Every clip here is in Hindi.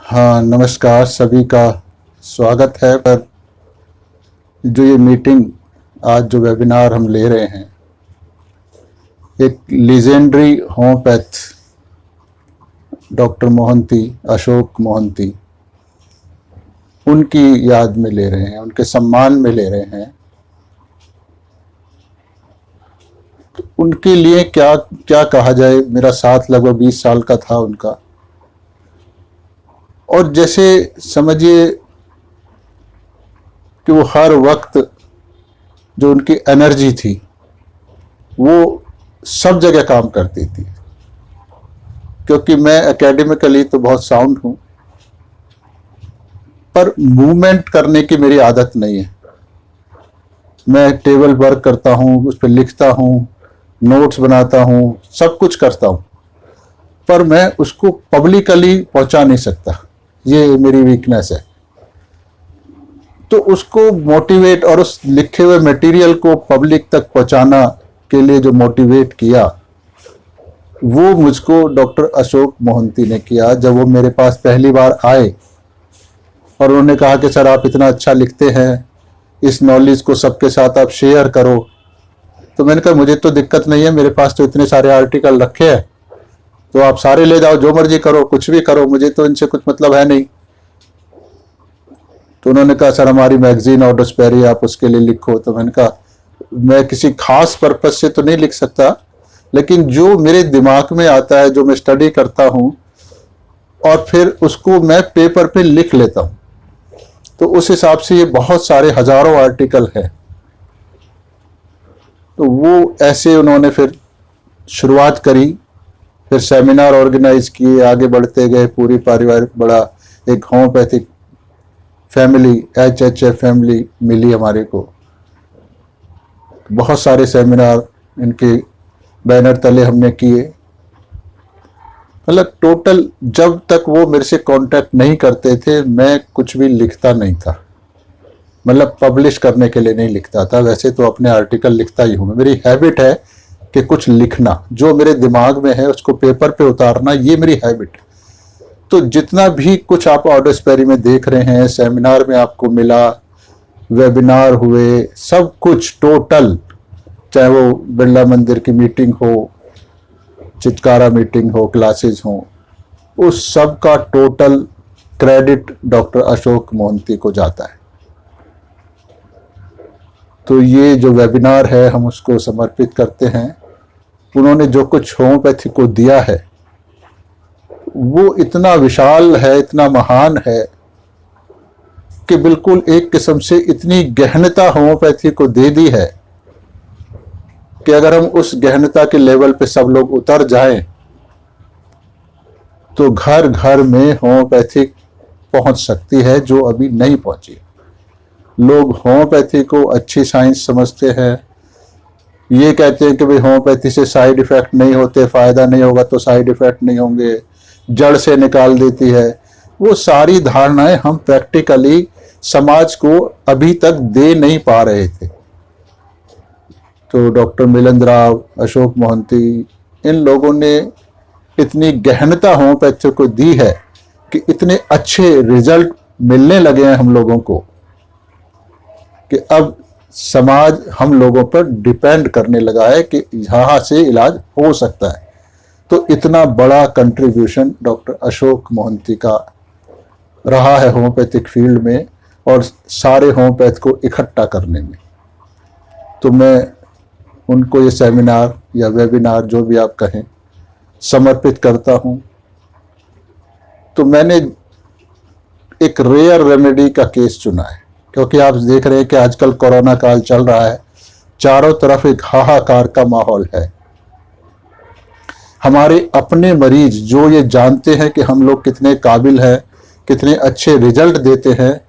हाँ, नमस्कार सभी का स्वागत है। पर जो ये मीटिंग आज जो वेबिनार हम ले रहे हैं, एक legendary homeopath doctor Mohanty, Ashok Mohanty, उनकी याद में ले रहे हैं, उनके सम्मान में ले रहे हैं। तो उनके लिए क्या क्या कहा जाए। मेरा साथ लगभग 20 साल का था उनका, और जैसे समझिए कि वो हर वक्त जो उनकी एनर्जी थी वो सब जगह काम करती थी। क्योंकि मैं एकेडमिकली तो बहुत साउंड हूं, पर मूवमेंट करने की मेरी आदत नहीं है। मैं टेबल वर्क करता हूं, उस पर लिखता हूं, नोट्स बनाता हूं, सब कुछ करता हूं, पर मैं उसको पब्लिकली पहुंचा नहीं सकता। ये मेरी वीकनेस है। तो उसको मोटिवेट और उस लिखे हुए मटेरियल को पब्लिक तक पहुंचाना के लिए जो मोटिवेट किया, वो मुझको डॉक्टर अशोक मोहंती ने किया। जब वो मेरे पास पहली बार आए और उन्होंने कहा कि सर आप इतना अच्छा लिखते हैं, इस नॉलेज को सबके साथ आप शेयर करो, तो मैंने कहा मुझे तो दिक्कत नहीं है, मेरे पास तो इतने सारे आर्टिकल रखे हैं, तो आप सारे ले जाओ, जो मर्जी करो, कुछ भी करो, मुझे तो इनसे कुछ मतलब है नहीं। तो उन्होंने कहा सर हमारी मैगजीन ऑडोस्पेरी आप उसके लिए लिखो। तो मैंने कहा मैं किसी खास पर्पज से तो नहीं लिख सकता, लेकिन जो मेरे दिमाग में आता है, जो मैं स्टडी करता हूं और फिर उसको मैं पेपर पे लिख लेता हूं, तो उस हिसाब से ये बहुत सारे हजारों आर्टिकल हैं। तो वो ऐसे उन्होंने फिर शुरुआत करी, फिर सेमिनार ऑर्गेनाइज किए, आगे बढ़ते गए। पूरी पारिवारिक बड़ा एक होम्योपैथिक फैमिली, HHF फैमिली मिली हमारे को। बहुत सारे सेमिनार इनके बैनर तले हमने किए। मतलब टोटल जब तक वो मेरे से कांटेक्ट नहीं करते थे, मैं कुछ भी लिखता नहीं था। मतलब पब्लिश करने के लिए नहीं लिखता था, वैसे तो अपने आर्टिकल लिखता ही हूँ। मेरी हैबिट है कि कुछ लिखना, जो मेरे दिमाग में है उसको पेपर पे उतारना, ये मेरी हैबिट है। तो जितना भी कुछ आप ऑडोस्पेरी में देख रहे हैं, सेमिनार में आपको मिला, वेबिनार हुए, सब कुछ टोटल, चाहे वो बिरला मंदिर की मीटिंग हो, चितकारा मीटिंग हो, क्लासेस हो, उस सब का total credit doctor Ashok Mohanty को जाता है। तो ये जो वेबिनार है हम उसको समर्पित करते हैं। उन्होंने जो कुछ होम्योपैथी को दिया है वो इतना विशाल है, इतना महान है कि बिल्कुल एक किस्म से इतनी गहनता होम्योपैथी को दे दी है कि अगर हम उस गहनता के लेवल पे सब लोग उतर जाएं तो घर घर में होम्योपैथी पहुंच सकती है, जो अभी नहीं पहुंची। लोग होम्योपैथी को अच्छी साइंस समझते हैं, ये कहते हैं कि भाई होम्योपैथी से साइड इफेक्ट नहीं होते, फायदा नहीं होगा तो साइड इफेक्ट नहीं होंगे, जड़ से निकाल देती है। वो सारी धारणाएं हम प्रैक्टिकली समाज को अभी तक दे नहीं पा रहे थे। तो डॉक्टर मिलिंद राव, अशोक मोहंती, इन लोगों ने इतनी गहनता होम्योपैथी को दी है कि इतने अच्छे रिजल्ट मिलने लगे हैं हम लोगों को कि अब समाज हम लोगों पर डिपेंड करने लगा है कि यहाँ से इलाज हो सकता है। तो इतना बड़ा कंट्रीब्यूशन डॉक्टर अशोक मोहंती का रहा है होम्योपैथिक फील्ड में और सारे होम्योपैथ को इकट्ठा करने में। तो मैं उनको ये सेमिनार या वेबिनार, जो भी आप कहें, समर्पित करता हूं। तो मैंने एक रेयर रेमेडी का केस चुना है, क्योंकि आप देख रहे हैं कि आजकल कोरोना काल चल रहा है, चारों तरफ एक हाहाकार का माहौल है। हमारे अपने मरीज जो ये जानते हैं कि हम लोग कितने काबिल हैं, कितने अच्छे रिजल्ट देते हैं,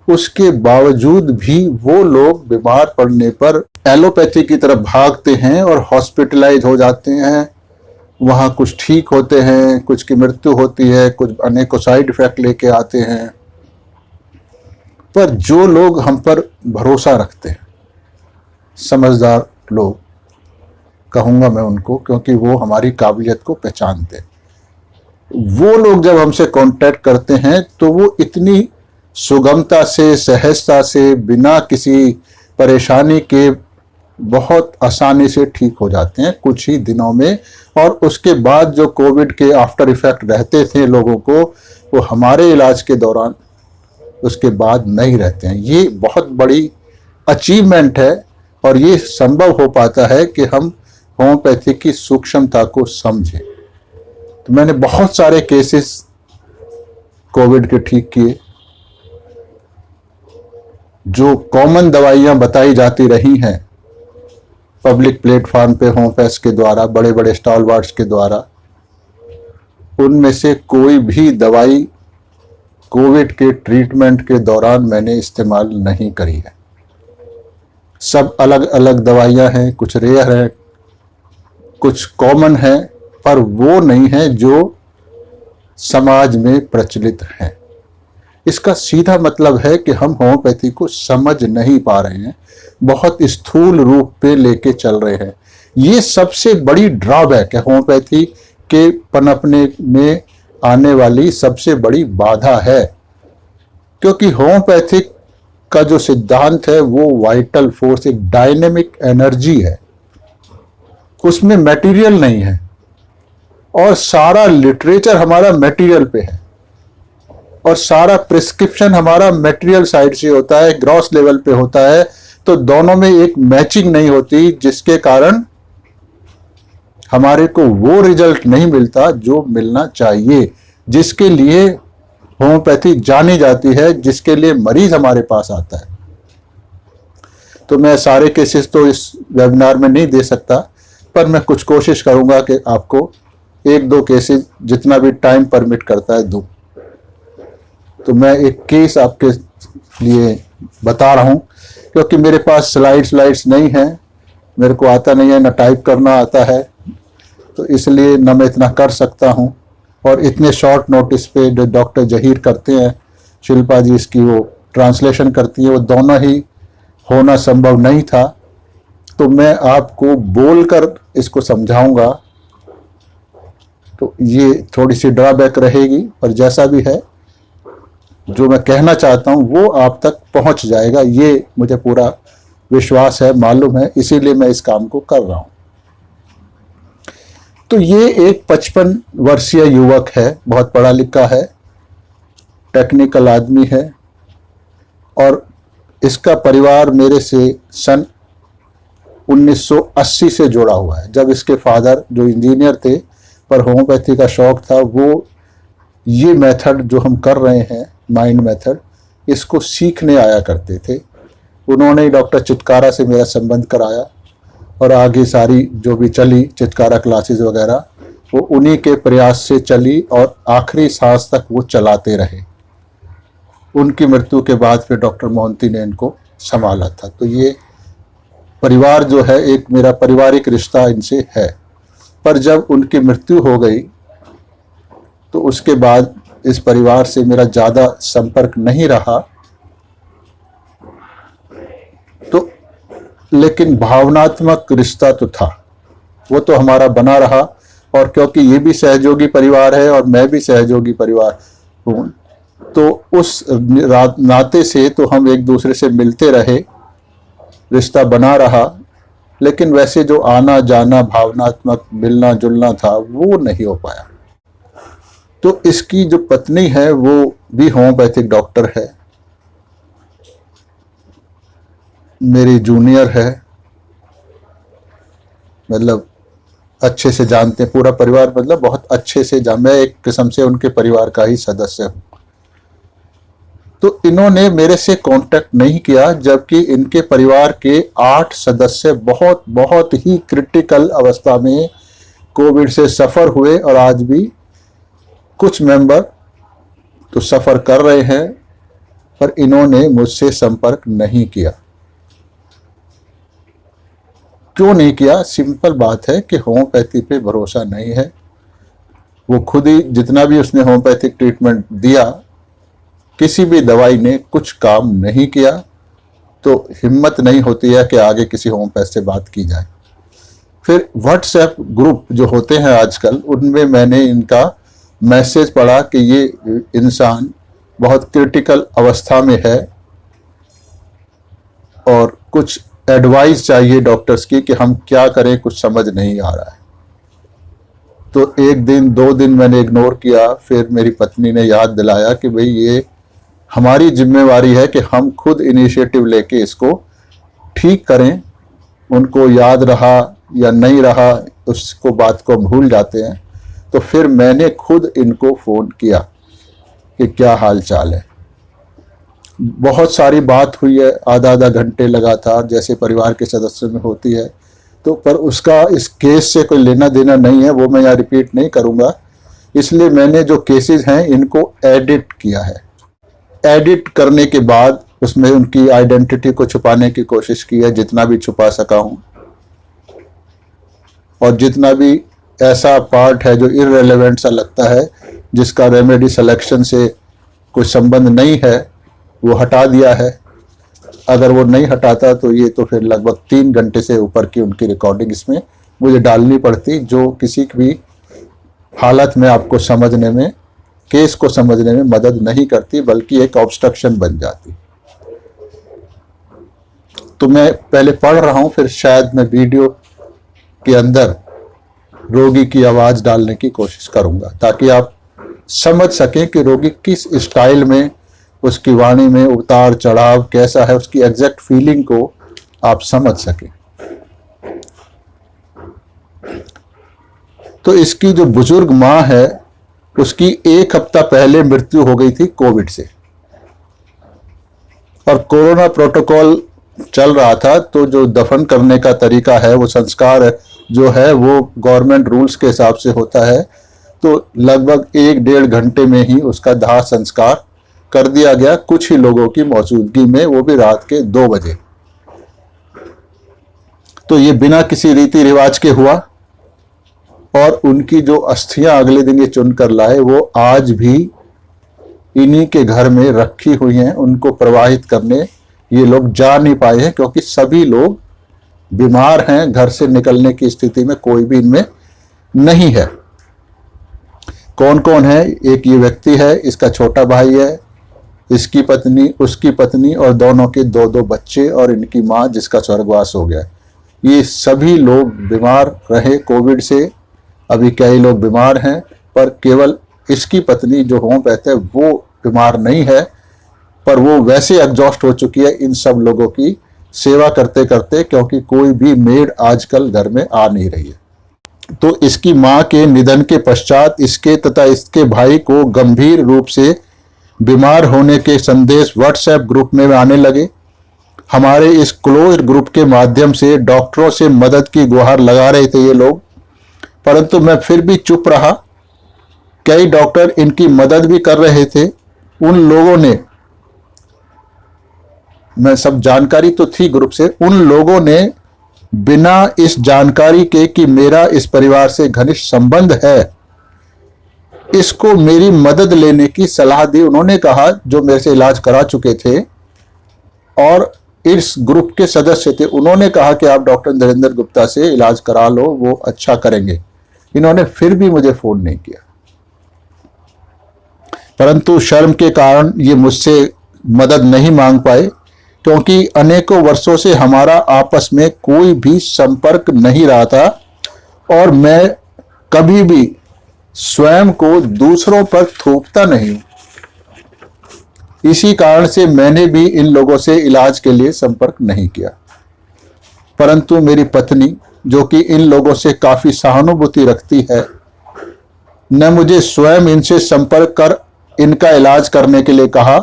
उसके बावजूद भी वो लोग बीमार पड़ने पर एलोपैथी की तरफ भागते हैं और हॉस्पिटलाइज हो जाते हैं। वहाँ कुछ ठीक होते हैं, कुछ की मृत्यु होती है, कुछ अनेकों साइड इफेक्ट लेके आते हैं। पर जो लोग हम पर भरोसा रखते हैं, समझदार लोग कहूँगा मैं उनको, क्योंकि वो हमारी काबिलियत को पहचानते हैं, वो लोग जब हमसे कांटेक्ट करते हैं तो वो इतनी सुगमता से, सहजता से, बिना किसी परेशानी के बहुत आसानी से ठीक हो जाते हैं कुछ ही दिनों में। और उसके बाद जो कोविड के आफ्टर इफेक्ट रहते थे लोगों को, वो हमारे इलाज के दौरान उसके बाद नहीं रहते हैं। ये बहुत बड़ी अचीवमेंट है और ये संभव हो पाता है कि हम होम्योपैथी की सूक्ष्मता को समझें। तो मैंने बहुत सारे केसेस कोविड के ठीक किए। जो कॉमन दवाइयां बताई जाती रही हैं पब्लिक प्लेटफॉर्म पे होम्योपैथ के द्वारा, बड़े बड़े स्टॉलवर्ड्स के द्वारा, उनमें से कोई भी दवाई कोविड के ट्रीटमेंट के दौरान मैंने इस्तेमाल नहीं करी है। सब अलग अलग दवाइयां हैं, कुछ रेयर हैं, कुछ कॉमन हैं, पर वो नहीं है जो समाज में प्रचलित हैं। इसका सीधा मतलब है कि हम होम्योपैथी को समझ नहीं पा रहे हैं, बहुत स्थूल रूप पे लेके चल रहे हैं। ये सबसे बड़ी ड्रॉबैक है, होम्योपैथी के पनपने में आने वाली सबसे बड़ी बाधा है। क्योंकि होम्योपैथिक का जो सिद्धांत है वो वाइटल फोर्स, एक डायनेमिक एनर्जी है, उसमें मटेरियल नहीं है। और सारा लिटरेचर हमारा मटेरियल पे है और सारा प्रिस्क्रिप्शन हमारा मटेरियल साइड से होता है, ग्रॉस लेवल पे होता है। तो दोनों में एक मैचिंग नहीं होती, जिसके कारण हमारे को वो रिजल्ट नहीं मिलता जो मिलना चाहिए, जिसके लिए होम्योपैथी जानी जाती है, जिसके लिए मरीज हमारे पास आता है। तो मैं सारे केसेस तो इस वेबिनार में नहीं दे सकता, पर मैं कुछ कोशिश करूंगा कि आपको एक दो केसेस जितना भी टाइम परमिट करता है दूं। तो मैं एक केस आपके लिए बता रहा हूं, क्योंकि मेरे पास स्लाइड्स नहीं है, मेरे को आता नहीं है, ना टाइप करना आता है, तो इसलिए न मैं इतना कर सकता हूं। और इतने शॉर्ट नोटिस पे जो डॉक्टर जहीर करते हैं, शिल्पा जी इसकी वो ट्रांसलेशन करती है, वो दोनों ही होना संभव नहीं था। तो मैं आपको बोलकर इसको समझाऊंगा, तो ये थोड़ी सी ड्रॉबैक रहेगी, पर जैसा भी है जो मैं कहना चाहता हूं वो आप तक पहुंच जाएगा, ये मुझे पूरा विश्वास है, मालूम है, इसीलिए मैं इस काम को कर रहा हूं। तो ये एक 55 वर्षीय युवक है, बहुत पढ़ा लिखा है, टेक्निकल आदमी है, और इसका परिवार मेरे से सन 1980 से जुड़ा हुआ है। जब इसके फादर जो इंजीनियर थे पर होम्योपैथी का शौक था, वो ये मेथड जो हम कर रहे हैं, माइंड मेथड, इसको सीखने आया करते थे। उन्होंने ही डॉक्टर चितकारा से मेरा संबंध कराया और आगे सारी जो भी चली चितकारा क्लासेस वगैरह, वो उन्हीं के प्रयास से चली और आखिरी सांस तक वो चलाते रहे। उनकी मृत्यु के बाद फिर डॉक्टर मोहंती ने इनको संभाला था। तो ये परिवार जो है, एक मेरा पारिवारिक रिश्ता इनसे है। पर जब उनकी मृत्यु हो गई तो उसके बाद इस परिवार से मेरा ज़्यादा संपर्क नहीं रहा। तो लेकिन भावनात्मक रिश्ता तो था, वो तो हमारा बना रहा। और क्योंकि ये भी सहयोगी परिवार है और मैं भी सहयोगी परिवार हूँ, तो उस नाते से तो हम एक दूसरे से मिलते रहे, रिश्ता बना रहा। लेकिन वैसे जो आना जाना, भावनात्मक मिलना जुलना था, वो नहीं हो पाया। तो इसकी जो पत्नी है वो भी होम्योपैथिक डॉक्टर है, मेरी जूनियर है, मतलब अच्छे से जानते हैं पूरा परिवार, मतलब बहुत अच्छे से मैं एक किस्म से उनके परिवार का ही सदस्य हूँ। तो इन्होंने मेरे से कांटेक्ट नहीं किया, जबकि इनके परिवार के 8 सदस्य बहुत बहुत ही क्रिटिकल अवस्था में कोविड से सफ़र हुए, और आज भी कुछ मेंबर तो सफ़र कर रहे हैं, पर इन्होंने मुझसे संपर्क नहीं किया। क्यों नहीं किया? सिंपल बात है कि होम्योपैथी पे भरोसा नहीं है। वो खुद ही जितना भी उसने होम्योपैथिक ट्रीटमेंट दिया, किसी भी दवाई ने कुछ काम नहीं किया। तो हिम्मत नहीं होती है कि आगे किसी होम्योपैथ से बात की जाए। फिर व्हाट्सएप ग्रुप जो होते हैं आजकल, उनमें मैंने इनका मैसेज पड़ा कि ये इंसान बहुत क्रिटिकल अवस्था में है और कुछ एडवाइस चाहिए डॉक्टर्स की कि हम क्या करें, कुछ समझ नहीं आ रहा है। तो 1 दिन 2 दिन मैंने इग्नोर किया, फिर मेरी पत्नी ने याद दिलाया कि भाई ये हमारी जिम्मेवारी है कि हम खुद इनिशिएटिव लेके इसको ठीक करें। उनको याद रहा या नहीं रहा उसको बात को भूल जाते हैं। तो फिर मैंने खुद इनको फ़ोन किया कि क्या हाल चाल है। बहुत सारी बात हुई है, आधा आधा घंटे लगातार, जैसे परिवार के सदस्यों में होती है। तो पर उसका इस केस से कोई लेना देना नहीं है, वो मैं यहाँ रिपीट नहीं करूँगा। इसलिए मैंने जो केसेस हैं इनको एडिट किया है। एडिट करने के बाद उसमें उनकी आइडेंटिटी को छुपाने की कोशिश की है, जितना भी छुपा सका हूँ। और जितना भी ऐसा पार्ट है जो इररिलेवेंट सा लगता है, जिसका रेमेडी सिलेक्शन से कोई संबंध नहीं है, वो हटा दिया है। अगर वो नहीं हटाता तो ये तो फिर लगभग 3 घंटे से ऊपर की उनकी रिकॉर्डिंग इसमें मुझे डालनी पड़ती, जो किसी भी हालत में आपको समझने में, केस को समझने में मदद नहीं करती, बल्कि एक ऑब्स्ट्रक्शन बन जाती। तो मैं पहले पढ़ रहा हूं, फिर शायद मैं वीडियो के अंदर रोगी की आवाज़ डालने की कोशिश करूंगा, ताकि आप समझ सकें कि रोगी किस स्टाइल में, उसकी वाणी में उतार चढ़ाव कैसा है, उसकी एग्जैक्ट फीलिंग को आप समझ सकें। तो इसकी जो बुजुर्ग माँ है, उसकी 1 हफ्ता पहले मृत्यु हो गई थी कोविड से, और कोरोना प्रोटोकॉल चल रहा था। तो जो दफन करने का तरीका है, वो संस्कार जो है वो गवर्नमेंट रूल्स के हिसाब से होता है। तो लगभग 1-1.5 घंटे में ही उसका दाह संस्कार कर दिया गया, कुछ ही लोगों की मौजूदगी में, वो भी रात के 2 बजे। तो ये बिना किसी रीति रिवाज के हुआ। और उनकी जो अस्थियां अगले दिन ये चुन कर लाए, वो आज भी इन्हीं के घर में रखी हुई हैं। उनको प्रवाहित करने ये लोग जा नहीं पाए हैं, क्योंकि सभी लोग बीमार हैं। घर से निकलने की स्थिति में कोई भी इनमें नहीं है। कौन कौन है? एक ये व्यक्ति है, इसका छोटा भाई है, इसकी पत्नी, उसकी पत्नी, और दोनों के 2-2 बच्चे, और इनकी माँ जिसका स्वर्गवास हो गया। ये सभी लोग बीमार रहे कोविड से। अभी कई लोग बीमार हैं, पर केवल इसकी पत्नी जो होम्योपैथ है वो बीमार नहीं है, पर वो वैसे एग्जॉस्ट हो चुकी है इन सब लोगों की सेवा करते करते, क्योंकि कोई भी मेड आजकल घर में आ नहीं रही है। तो इसकी माँ के निधन के पश्चात इसके तथा इसके भाई को गंभीर रूप से बीमार होने के संदेश व्हाट्सएप ग्रुप में आने लगे। हमारे इस क्लोज ग्रुप के माध्यम से डॉक्टरों से मदद की गुहार लगा रहे थे ये लोग, परंतु मैं फिर भी चुप रहा। कई डॉक्टर इनकी मदद भी कर रहे थे। उन लोगों ने, मैं सब जानकारी तो थी ग्रुप से, उन लोगों ने बिना इस जानकारी के कि मेरा इस परिवार से घनिष्ठ संबंध है, इसको मेरी मदद लेने की सलाह दी। उन्होंने कहा, जो मेरे से इलाज करा चुके थे और इस ग्रुप के सदस्य थे, उन्होंने कहा कि आप डॉक्टर नरेंद्र गुप्ता से इलाज करा लो, वो अच्छा करेंगे। इन्होंने फिर भी मुझे फोन नहीं किया, परंतु शर्म के कारण ये मुझसे मदद नहीं मांग पाए, क्योंकि अनेकों वर्षों से हमारा आपस में कोई भी संपर्क नहीं रहा था, और मैं कभी भी स्वयं को दूसरों पर थोपता नहीं। इसी कारण से मैंने भी इन लोगों से इलाज के लिए संपर्क नहीं किया। परंतु मेरी पत्नी, जो कि इन लोगों से काफी सहानुभूति रखती है, ने मुझे स्वयं इनसे संपर्क कर इनका इलाज करने के लिए कहा।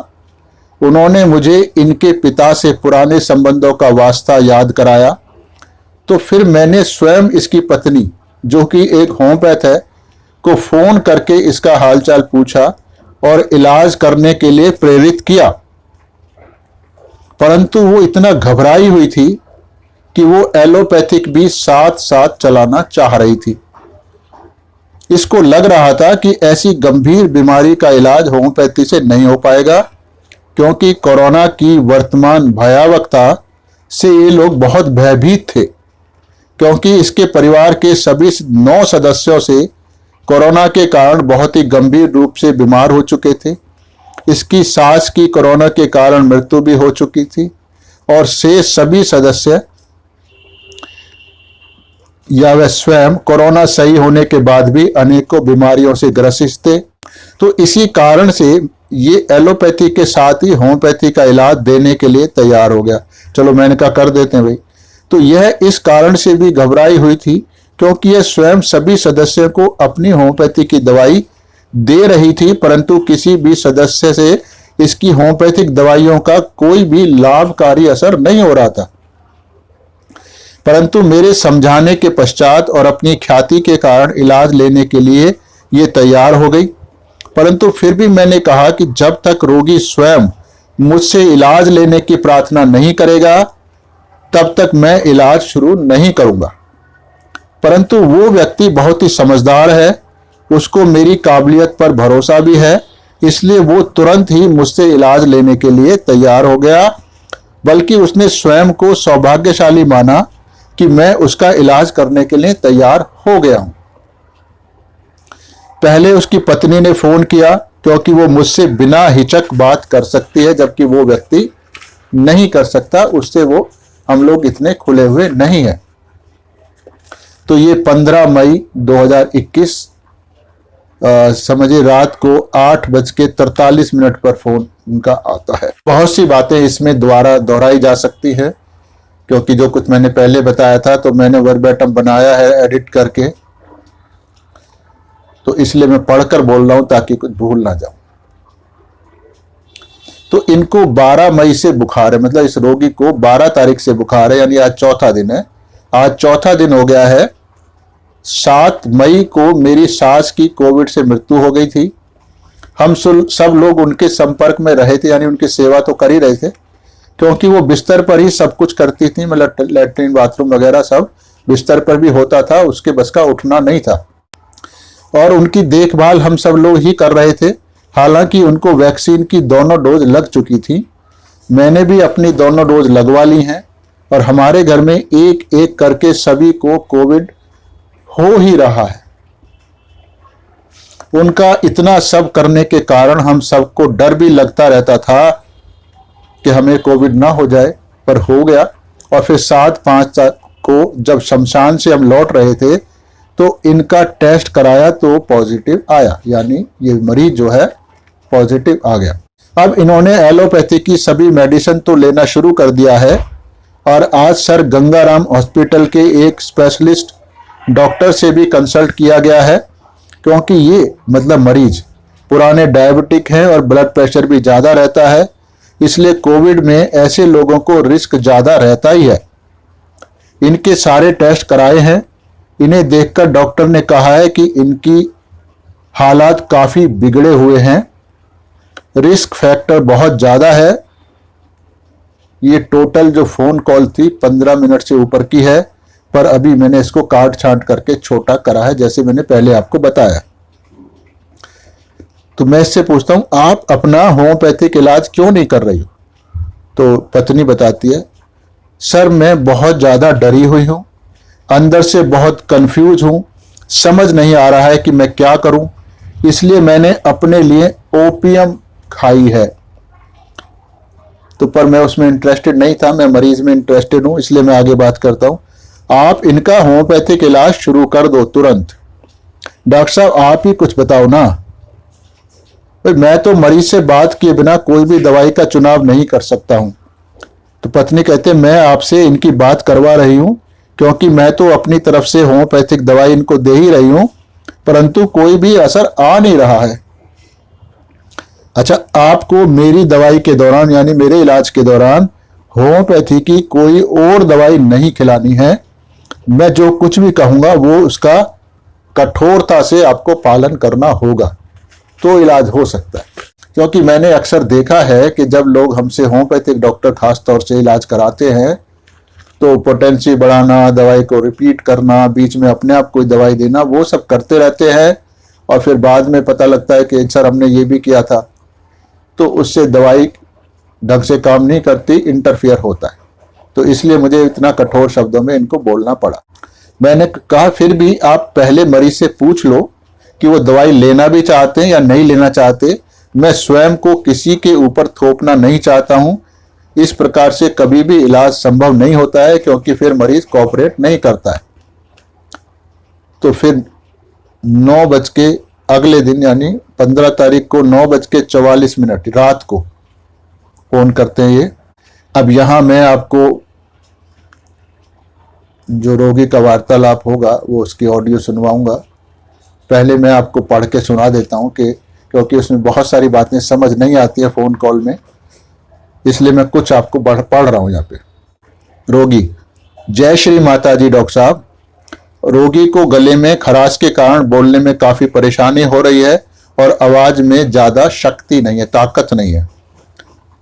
उन्होंने मुझे इनके पिता से पुराने संबंधों का वास्ता याद कराया। तो फिर मैंने स्वयं इसकी पत्नी, जो कि एक होम्योपैथ है, को फोन करके इसका हालचाल पूछा और इलाज करने के लिए प्रेरित किया। परंतु वो इतना घबराई हुई थी कि वो एलोपैथिक भी साथ साथ चलाना चाह रही थी। इसको लग रहा था कि ऐसी गंभीर बीमारी का इलाज होम्योपैथी से नहीं हो पाएगा, क्योंकि कोरोना की वर्तमान भयावहता से ये लोग बहुत भयभीत थे, क्योंकि इसके परिवार के सभी 9 सदस्यों से कोरोना के कारण बहुत ही गंभीर रूप से बीमार हो चुके थे। इसकी सास की कोरोना के कारण मृत्यु भी हो चुकी थी और शेष सभी सदस्य या वह स्वयं कोरोना सही होने के बाद भी अनेकों बीमारियों से ग्रसित थे। तो इसी कारण से ये एलोपैथी के साथ ही होम्योपैथी का इलाज देने के लिए तैयार हो गया। चलो मैंने कहा कर देते हैं भाई। तो यह इस कारण से भी घबराई हुई थी क्योंकि यह स्वयं सभी सदस्यों को अपनी होम्योपैथी की दवाई दे रही थी, परंतु किसी भी सदस्य से इसकी होम्योपैथिक दवाइयों का कोई भी लाभकारी असर नहीं हो रहा था। परंतु मेरे समझाने के पश्चात और अपनी ख्याति के कारण इलाज लेने के लिए ये तैयार हो गई। परंतु फिर भी मैंने कहा कि जब तक रोगी स्वयं मुझसे इलाज लेने की प्रार्थना नहीं करेगा तब तक मैं इलाज शुरू नहीं करूंगा। परंतु वो व्यक्ति बहुत ही समझदार है, उसको मेरी काबिलियत पर भरोसा भी है, इसलिए वो तुरंत ही मुझसे इलाज लेने के लिए तैयार हो गया। बल्कि उसने स्वयं को सौभाग्यशाली माना कि मैं उसका इलाज करने के लिए तैयार हो गया हूं। पहले उसकी पत्नी ने फोन किया क्योंकि वो मुझसे बिना हिचक बात कर सकती है, जबकि वो व्यक्ति नहीं कर सकता, उससे वो हम लोग इतने खुले हुए नहीं है। तो ये 15 मई 2021 समझिए रात को 8:43 पर फोन उनका आता है। बहुत सी बातें इसमें दोबारा दोहराई जा सकती है क्योंकि जो कुछ मैंने पहले बताया था तो मैंने वर्बैटम बनाया है एडिट करके, तो इसलिए मैं पढ़कर बोल रहा हूं ताकि कुछ भूल ना जाऊं। तो इनको 12 मई से बुखार है, मतलब इस रोगी को 12 तारीख से बुखार है, यानी आज चौथा दिन है। आज चौथा दिन हो गया है। 7 मई को मेरी सास की कोविड से मृत्यु हो गई थी। हम सब लोग उनके संपर्क में रहे थे, यानी उनकी सेवा तो कर ही रहे थे क्योंकि वो बिस्तर पर ही सब कुछ करती थी, मतलब लैट्रिन बाथरूम वगैरह सब बिस्तर पर भी होता था, उसके बस का उठना नहीं था और उनकी देखभाल हम सब लोग ही कर रहे थे। हालांकि उनको वैक्सीन की दोनों डोज लग चुकी थी, मैंने भी अपनी दोनों डोज लगवा ली हैं और हमारे घर में एक एक करके सभी को कोविड हो ही रहा है। उनका इतना सब करने के कारण हम सबको डर भी लगता रहता था कि हमें कोविड ना हो जाए, पर हो गया। और फिर 7/5 को जब शमशान से हम लौट रहे थे तो इनका टेस्ट कराया तो पॉजिटिव आया, यानी ये मरीज जो है पॉजिटिव आ गया। अब इन्होंने एलोपैथी की सभी मेडिसिन तो लेना शुरू कर दिया है और आज सर गंगाराम हॉस्पिटल के एक स्पेशलिस्ट डॉक्टर से भी कंसल्ट किया गया है क्योंकि ये मतलब मरीज पुराने डायबिटिक हैं और ब्लड प्रेशर भी ज़्यादा रहता है, इसलिए कोविड में ऐसे लोगों को रिस्क ज़्यादा रहता ही है। इनके सारे टेस्ट कराए हैं। इन्हें देखकर डॉक्टर ने कहा है कि इनकी हालात काफ़ी बिगड़े हुए हैं, रिस्क फैक्टर बहुत ज़्यादा है। ये टोटल जो फ़ोन कॉल थी 15 मिनट से ऊपर की है, पर अभी मैंने इसको काट छांट करके छोटा करा है जैसे मैंने पहले आपको बताया। तो मैं इससे पूछता हूं आप अपना होम्योपैथिक इलाज क्यों नहीं कर रही हो? तो पत्नी बताती है सर मैं बहुत ज़्यादा डरी हुई हूं, अंदर से बहुत कंफ्यूज हूं, समझ नहीं आ रहा है कि मैं क्या करूं, इसलिए मैंने अपने लिए ओपियम खाई है। तो पर मैं उसमें इंटरेस्टेड नहीं था, मैं मरीज में इंटरेस्टेड हूं, इसलिए मैं आगे बात करता हूं। आप इनका होम्योपैथिक इलाज शुरू कर दो तुरंत। डॉक्टर साहब आप ही कुछ बताओ ना। मैं तो मरीज से बात किए बिना कोई भी दवाई का चुनाव नहीं कर सकता हूं। तो पत्नी कहते मैं आपसे इनकी बात करवा रही हूं क्योंकि मैं तो अपनी तरफ से होम्योपैथिक दवाई इनको दे ही रही हूं, परंतु कोई भी असर आ नहीं रहा है। अच्छा आपको मेरी दवाई के दौरान यानी मेरे इलाज के दौरान होम्योपैथी की कोई और दवाई नहीं खिलानी है। मैं जो कुछ भी कहूंगा वो उसका कठोरता से आपको पालन करना होगा तो इलाज हो सकता है। क्योंकि मैंने अक्सर देखा है कि जब लोग हमसे होम्योपैथिक डॉक्टर खास तौर से इलाज कराते हैं तो पोटेंसी बढ़ाना, दवाई को रिपीट करना, बीच में अपने आप कोई दवाई देना, वो सब करते रहते हैं और फिर बाद में पता लगता है कि सर हमने ये भी किया था, तो उससे दवाई ढंग से काम नहीं करती, इंटरफियर होता है। तो इसलिए मुझे इतना कठोर शब्दों में इनको बोलना पड़ा। मैंने कहा फिर भी आप पहले मरीज से पूछ लो कि वो दवाई लेना भी चाहते हैं या नहीं लेना चाहते। मैं स्वयं को किसी के ऊपर थोपना नहीं चाहता हूं। इस प्रकार से कभी भी इलाज संभव नहीं होता है, क्योंकि फिर मरीज कोऑपरेट नहीं करता है। तो फिर 9 बज के अगले दिन यानी 15 तारीख को 9:44 रात को फोन करते हैं ये। अब यहां मैं आपको जो रोगी का वार्तालाप होगा वो उसकी ऑडियो सुनवाऊंगा। पहले मैं आपको पढ़ के सुना देता हूं कि क्योंकि उसमें बहुत सारी बातें समझ नहीं आती है फ़ोन कॉल में, इसलिए मैं कुछ आपको पढ़ रहा हूं यहाँ पे। रोगी: जय श्री माता जी डॉक्टर साहब, रोगी को गले में खराश के कारण बोलने में काफ़ी परेशानी हो रही है और आवाज़ में ज़्यादा शक्ति नहीं है, ताकत नहीं है।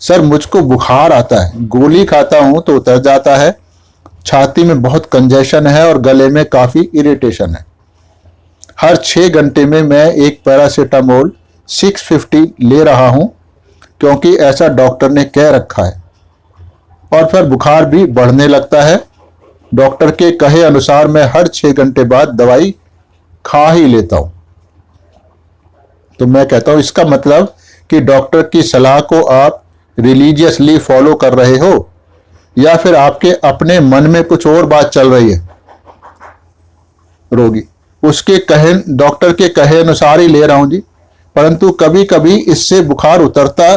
सर मुझको बुखार आता है, गोली खाता हूं तो उतर जाता है, छाती में बहुत कंजेशन है और गले में काफ़ी इरिटेशन है। हर 6 घंटे में मैं एक पैरासीटामोल 650 ले रहा हूं, क्योंकि ऐसा डॉक्टर ने कह रखा है, और फिर बुखार भी बढ़ने लगता है। डॉक्टर के कहे अनुसार मैं हर 6 घंटे बाद दवाई खा ही लेता हूं। तो मैं कहता हूं इसका मतलब कि डॉक्टर की सलाह को आप रिलीजियसली फॉलो कर रहे हो या फिर आपके अपने मन में कुछ और बात चल रही है। रोगी: उसके कहे डॉक्टर के कहे अनुसार ही ले रहा हूं जी, परंतु कभी कभी इससे बुखार उतरता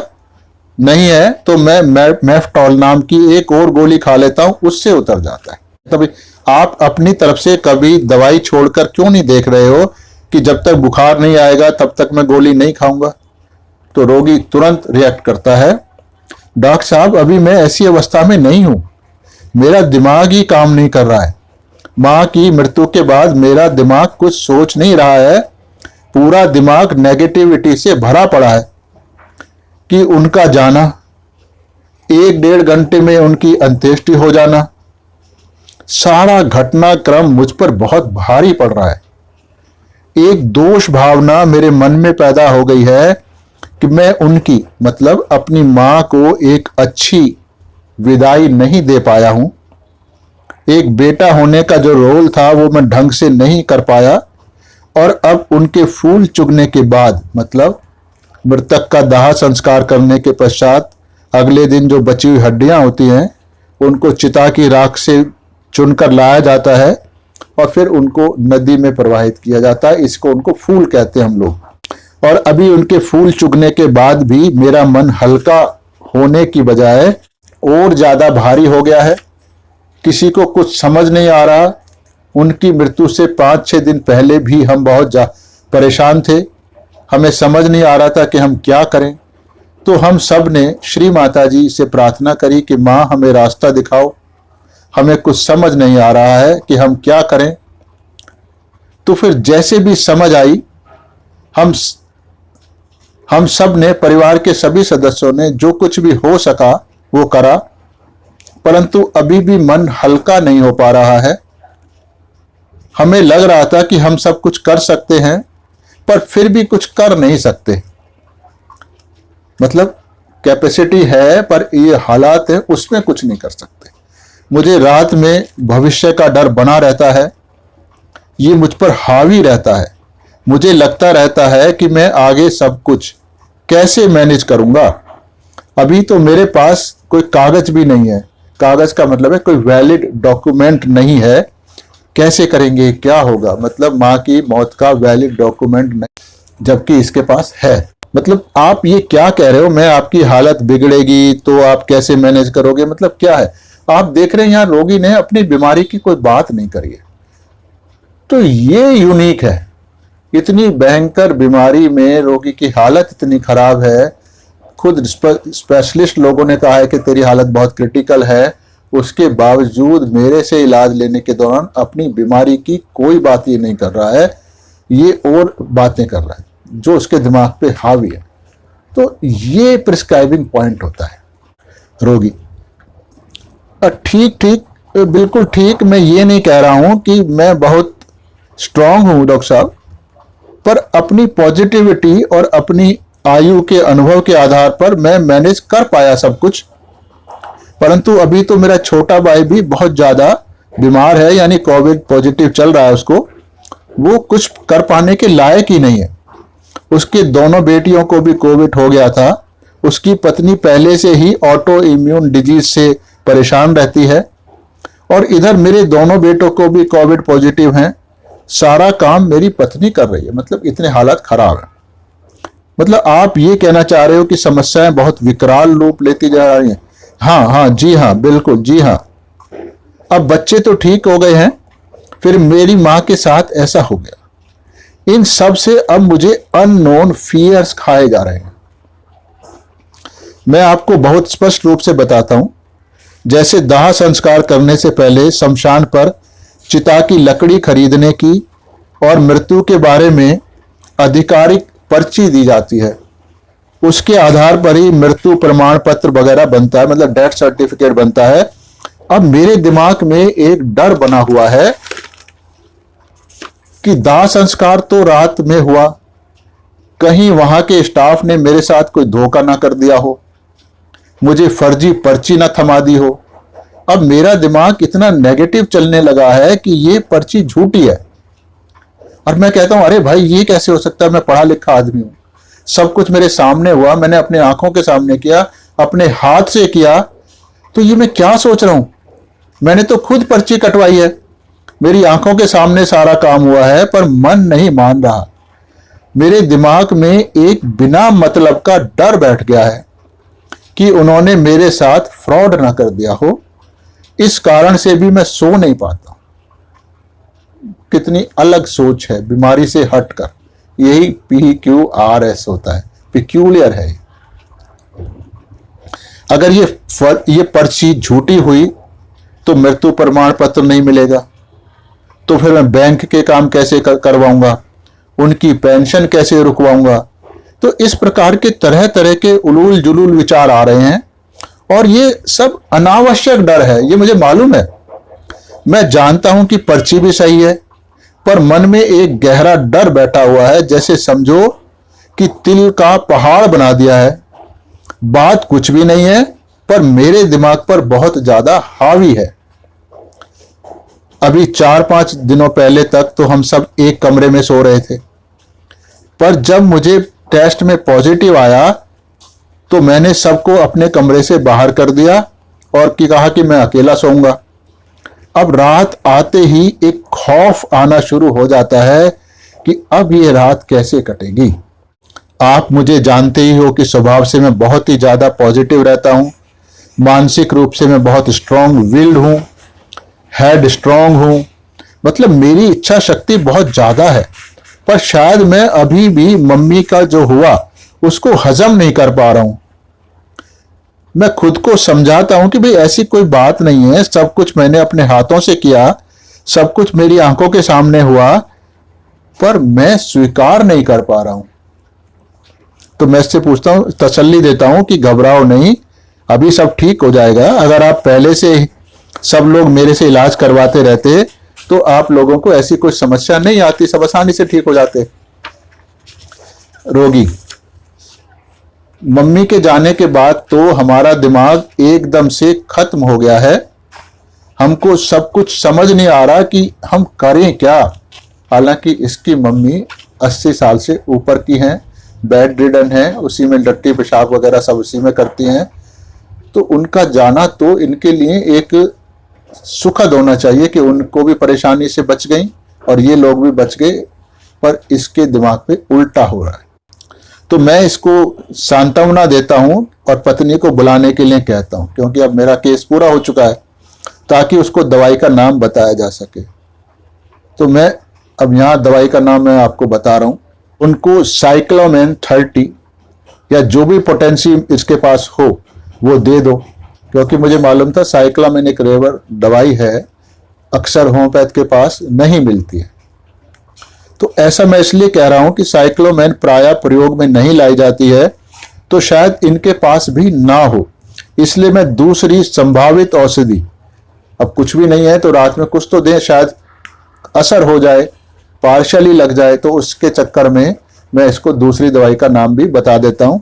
नहीं है तो मैं मेफ्टॉल नाम की एक और गोली खा लेता हूं, उससे उतर जाता है। तभी आप अपनी तरफ से कभी दवाई छोड़कर क्यों नहीं देख रहे हो कि जब तक बुखार नहीं आएगा तब तक मैं गोली नहीं खाऊंगा? तो रोगी तुरंत रिएक्ट करता है, डॉक्टर साहब अभी मैं ऐसी अवस्था में नहीं हूं, मेरा दिमाग ही काम नहीं कर रहा है। मां की मृत्यु के बाद मेरा दिमाग कुछ सोच नहीं रहा है, पूरा दिमाग नेगेटिविटी से भरा पड़ा है कि उनका जाना, 1-1.5 घंटे में उनकी अंत्येष्टि हो जाना, सारा घटनाक्रम मुझ पर बहुत भारी पड़ रहा है। एक दोष भावना मेरे मन में पैदा हो गई है कि मैं उनकी मतलब अपनी मां को एक अच्छी विदाई नहीं दे पाया हूं। एक बेटा होने का जो रोल था वो मैं ढंग से नहीं कर पाया, और अब उनके फूल चुगने के बाद मतलब मृतक का दाह संस्कार करने के पश्चात अगले दिन जो बची हुई हड्डियां होती हैं उनको चिता की राख से चुनकर लाया जाता है और फिर उनको नदी में प्रवाहित किया जाता है। इसको उनको फूल कहते हैं हम लोग। और अभी उनके फूल चुगने के बाद भी मेरा मन हल्का होने की बजाय और ज्यादा भारी हो गया है। किसी को कुछ समझ नहीं आ रहा। उनकी मृत्यु से 5-6 दिन पहले भी हम बहुत परेशान थे, हमें समझ नहीं आ रहा था कि हम क्या करें। तो हम सब ने श्री माता जी से प्रार्थना करी कि माँ हमें रास्ता दिखाओ, हमें कुछ समझ नहीं आ रहा है कि हम क्या करें। तो फिर जैसे भी समझ आई हम सब ने, परिवार के सभी सदस्यों ने जो कुछ भी हो सका वो करा, परंतु अभी भी मन हल्का नहीं हो पा रहा है। हमें लग रहा था कि हम सब कुछ कर सकते हैं पर फिर भी कुछ कर नहीं सकते। मतलब कैपेसिटी है पर ये हालात है उसमें कुछ नहीं कर सकते। मुझे रात में भविष्य का डर बना रहता है, ये मुझ पर हावी रहता है। मुझे लगता रहता है कि मैं आगे सब कुछ कैसे मैनेज करूंगा। अभी तो मेरे पास कोई कागज भी नहीं है, कागज का मतलब है कोई वैलिड डॉक्यूमेंट नहीं है। कैसे करेंगे, क्या होगा? मतलब माँ की मौत का वैलिड डॉक्यूमेंट नहीं, जबकि इसके पास है। मतलब आप ये क्या कह रहे हो, मैं आपकी हालत बिगड़ेगी तो आप कैसे मैनेज करोगे? मतलब क्या है? आप देख रहे हैं यहाँ रोगी ने अपनी बीमारी की कोई बात नहीं करी है। तो ये यूनिक है। इतनी भयंकर बीमारी में रोगी की हालत इतनी खराब है, खुद स्पेशलिस्ट लोगों ने कहा है कि तेरी हालत बहुत क्रिटिकल है, उसके बावजूद मेरे से इलाज लेने के दौरान अपनी बीमारी की कोई बात ये नहीं कर रहा है, ये और बातें कर रहा है जो उसके दिमाग पे हावी है। तो ये प्रिस्क्राइबिंग पॉइंट होता है। रोगी: ठीक, बिल्कुल ठीक। मैं ये नहीं कह रहा हूं कि मैं बहुत स्ट्रांग हूं डॉक्टर साहब, पर अपनी पॉजिटिविटी और अपनी आयु के अनुभव के आधार पर मैं मैनेज कर पाया सब कुछ। परंतु अभी तो मेरा छोटा भाई भी बहुत ज्यादा बीमार है, यानी कोविड पॉजिटिव चल रहा है उसको। वो कुछ कर पाने के लायक ही नहीं है। उसके दोनों बेटियों को भी कोविड हो गया था। उसकी पत्नी पहले से ही ऑटो इम्यून डिजीज से परेशान रहती है और इधर मेरे दोनों बेटों को भी कोविड पॉजिटिव हैं। सारा काम मेरी पत्नी कर रही है। मतलब इतने हालात खराब है। मतलब आप ये कहना चाह रहे हो कि समस्याएं बहुत विकराल रूप लेती जा रही हैं? हाँ हाँ, जी हाँ, बिल्कुल, जी हाँ। अब बच्चे तो ठीक हो गए हैं, फिर मेरी मां के साथ ऐसा हो गया। इन सब से अब मुझे अननोन फियर्स खाए जा रहे हैं। मैं आपको बहुत स्पष्ट रूप से बताता हूं। जैसे दाह संस्कार करने से पहले शमशान पर चिता की लकड़ी खरीदने की और मृत्यु के बारे में आधिकारिक पर्ची दी जाती है, उसके आधार पर ही मृत्यु प्रमाण पत्र वगैरह बनता है, मतलब डेथ सर्टिफिकेट बनता है। अब मेरे दिमाग में एक डर बना हुआ है कि दाह संस्कार तो रात में हुआ, कहीं वहां के स्टाफ ने मेरे साथ कोई धोखा ना कर दिया हो, मुझे फर्जी पर्ची ना थमा दी हो। अब मेरा दिमाग इतना नेगेटिव चलने लगा है कि ये पर्ची झूठी है। और मैं कहता हूं अरे भाई ये कैसे हो सकता है, मैं पढ़ा लिखा आदमी हूं, सब कुछ मेरे सामने हुआ, मैंने अपने आंखों के सामने किया, अपने हाथ से किया, तो ये मैं क्या सोच रहा हूं? मैंने तो खुद पर्ची कटवाई है, मेरी आंखों के सामने सारा काम हुआ है, पर मन नहीं मान रहा। मेरे दिमाग में एक बिना मतलब का डर बैठ गया है कि उन्होंने मेरे साथ फ्रॉड ना कर दिया हो। इस कारण से भी मैं सो नहीं पाता। कितनी अलग सोच है, बीमारी से हटकर। यही PQRS होता है, पिक्यूलियर है। अगर ये पर्ची झूठी हुई तो मृत्यु प्रमाण पत्र नहीं मिलेगा, तो फिर मैं बैंक के काम कैसे करवाऊंगा, उनकी पेंशन कैसे रुकवाऊंगा। तो इस प्रकार के तरह तरह के उलूल जुलूल विचार आ रहे हैं और ये सब अनावश्यक डर है, ये मुझे मालूम है। मैं जानता हूं कि पर्ची भी सही है, पर मन में एक गहरा डर बैठा हुआ है, जैसे समझो कि तिल का पहाड़ बना दिया है। बात कुछ भी नहीं है, पर मेरे दिमाग पर बहुत ज्यादा हावी है। अभी 4-5 दिनों पहले तक तो हम सब एक कमरे में सो रहे थे, पर जब मुझे टेस्ट में पॉजिटिव आया तो मैंने सबको अपने कमरे से बाहर कर दिया और कहा कि मैं अकेला सोऊंगा। अब रात आते ही एक खौफ आना शुरू हो जाता है कि अब ये रात कैसे कटेगी। आप मुझे जानते ही हो कि स्वभाव से मैं बहुत ही ज्यादा पॉजिटिव रहता हूं, मानसिक रूप से मैं बहुत स्ट्रांग विल्ड हूं, हेड स्ट्रांग हूं, मतलब मेरी इच्छा शक्ति बहुत ज्यादा है। पर शायद मैं अभी भी मम्मी का जो हुआ उसको हजम नहीं कर पा रहा हूं। मैं खुद को समझाता हूं कि भाई ऐसी कोई बात नहीं है, सब कुछ मैंने अपने हाथों से किया, सब कुछ मेरी आंखों के सामने हुआ, पर मैं स्वीकार नहीं कर पा रहा हूं। तो मैं इससे पूछता हूं, तसल्ली देता हूं कि घबराओ नहीं, अभी सब ठीक हो जाएगा। अगर आप पहले से सब लोग मेरे से इलाज करवाते रहते तो आप लोगों को ऐसी कोई समस्या नहीं आती, सब आसानी से ठीक हो जाते। रोगी, मम्मी के जाने के बाद तो हमारा दिमाग एकदम से खत्म हो गया है। हमको सब कुछ समझ नहीं आ रहा कि हम करें क्या। हालांकि इसकी मम्मी 80 साल से ऊपर की हैं, बेड रिडन है, उसी में डट्टी पेशाब वगैरह सब उसी में करती हैं। तो उनका जाना तो इनके लिए एक सुखद होना चाहिए कि उनको भी परेशानी से बच गई और ये लोग भी बच गए, पर इसके दिमाग पे उल्टा हो रहा है। तो मैं इसको सांत्वना देता हूं और पत्नी को बुलाने के लिए कहता हूं, क्योंकि अब मेरा केस पूरा हो चुका है, ताकि उसको दवाई का नाम बताया जा सके। तो मैं अब यहाँ दवाई का नाम मैं आपको बता रहा हूं। उनको साइक्लोमेन 30 या जो भी पोटेंसी इसके पास हो वो दे दो, क्योंकि मुझे मालूम था साइक्लोमेन एक रेयर दवाई है, अक्सर होम्योपैथ के पास नहीं मिलती है। तो ऐसा मैं इसलिए कह रहा हूं कि साइक्लोमेन प्रायः प्रयोग में नहीं लाई जाती है, तो शायद इनके पास भी ना हो, इसलिए मैं दूसरी संभावित औषधि, अब कुछ भी नहीं है तो रात में कुछ तो दें, शायद असर हो जाए, पार्शली लग जाए, तो उसके चक्कर में मैं इसको दूसरी दवाई का नाम भी बता देता हूं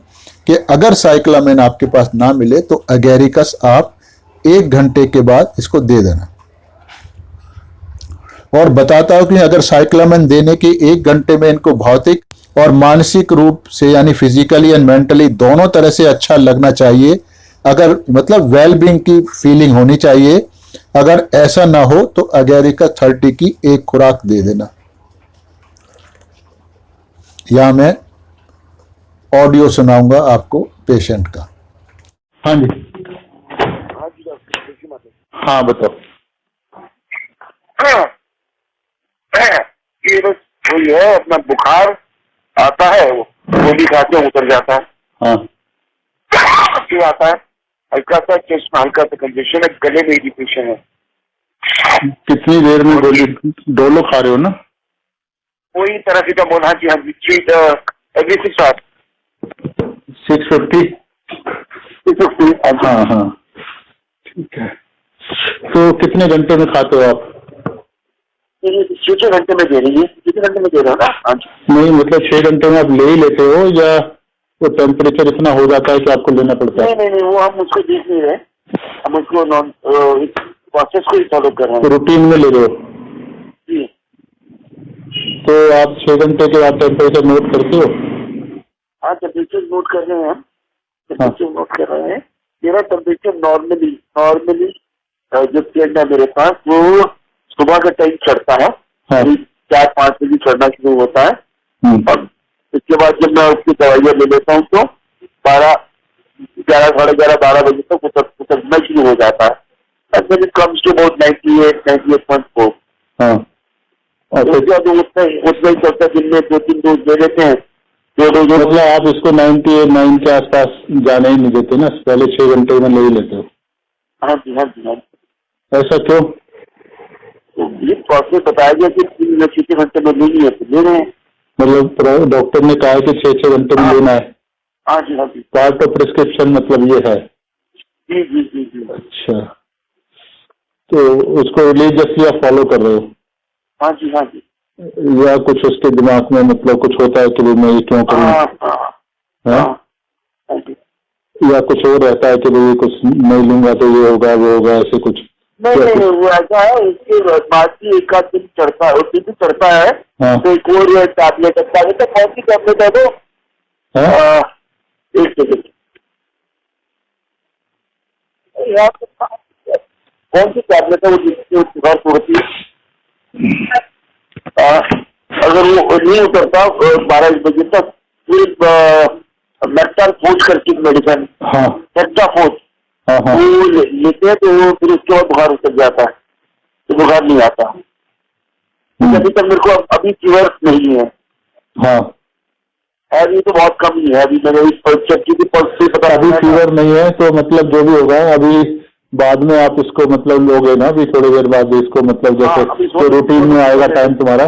कि अगर साइक्लोमेन आपके पास ना मिले तो एगेरिकस आप 1 घंटे के बाद इसको दे देना। और बताता हूं कि अगर साइक्लामेन देने के 1 घंटे में इनको भौतिक और मानसिक रूप से यानी फिजिकली एंड मेंटली दोनों तरह से अच्छा लगना चाहिए, अगर मतलब वेल बीइंग की फीलिंग होनी चाहिए। अगर ऐसा ना हो तो अगेरिका 30 की एक खुराक दे देना। या मैं ऑडियो सुनाऊंगा आपको पेशेंट का। हाँ जी। हाँ जी डॉक्टर देखिए मतलब हाँ बताओ। ये बस वही है, अपना बुखार आता है, वो गोली खाते हैं उतर जाता है, हाँ फिर आता है हल्का सा चेस्ट में हल्का सा कंजेशन है, गले में इरिटेशन है। कितनी देर में गोली? डोलो खा रहे हो ना? कोई तरह की तो हाँ जी, हाँ जी, एवरी 6 आवर्स 650। 650। हाँ हाँ ठीक है। तो कितने घंटे में खाते हो आप? 6 घंटे में दे रही है, कितने घंटे में दे रहे हो ना? हाँ जी। नहीं मतलब 6 घंटे में आप ले ही लेते हो या वो टेम्परेचर इतना हो जाता है कि आपको लेना पड़ता है? नहीं, वो हम उसको देख नहीं रहे, हम उसको नॉन प्रोसेस को ही फॉलो कर रहे हैं। रूटीन में ले रहे हो? जी। तो आप 6 घंटे के बाद टेम्परेचर नोट करते हो? हाँ, टेम्परेचर नोट कर रहे हैं हम, हाँ टेम्परेचर नोट कर रहे हैं। मेरा टेम्परेचर नॉर्मली जो पेट है मेरे पास, वो सुबह का टाइम चढ़ता है। हाँ 4-5 बजे चढ़ना शुरू होता है, और इसके बाद जब मैं उसकी दवाइयाँ ले लेता हूँ तो 11, साढ़े 11, 12 बजे तक उतरना शुरू हो जाता है। It comes to about 98.4। हाँ उतना ही चलता, दिन में 2-3 डोज ले लेते हैं, 2 डोज। मतलब आप इसको 98 के आसपास जाने ही नहीं देते ना, पहले 6 घंटे में ले ही लेते हो? हाँ जी, हाँ जी, हाँ जी। ऐसा क्यों? तो ये प्रोसेस बताया गया कि 3 घंटे में लेनी है तो ले रहे हैं। मतलब डॉक्टर ने कहा है कि 6 घंटे में लेना है? हाँ जी, हाँ जी। पार्ट ऑफ प्रिस्क्रिप्शन मतलब ये है? जी जी जी जी। अच्छा, तो उसको रिलीजियसली आप फॉलो कर रहे हो? हाँ जी, हाँ जी। या कुछ उसके दिमाग में मतलब कुछ होता है कि मैं ये क्यों करूँ? हाँ जी। या कुछ और रहता है कि भाई कुछ नहीं लूंगा तो ये होगा वो होगा, ऐसे कुछ? नहीं, वो ऐसा है, उसके बाद ही एक आध दिन चढ़ता है, दिन चढ़ता है। हाँ। तो एक और टैबलेट है, कौन सी टैबलेट है वो? एक सेकेंड, कौन सी टैबलेट है वो जिससे सुधार पड़ती है? अगर वो नहीं उतरता 12 बजे तक, फिर मेक्टाल फोर्स करके मेडिसिन, हाँ टेट्राफोर्स, हाँ हाँ वो लेते हैं, तो वो फिर उसके बाद बुखार उतर जाता है, तो बुखार नहीं आता। अभी तक मेरे को अभी फीवर नहीं है। हाँ अभी तो बहुत कम ही है, अभी मैंने इस पल्स चेक की थी, पल्स से पता अभी फीवर नहीं है, तो मतलब जो भी होगा अभी बाद में आप इसको मतलब लोगे ना, अभी थोड़ी देर बाद इसको मतलब जैसे तो रूटीन में आएगा टाइम तुम्हारा,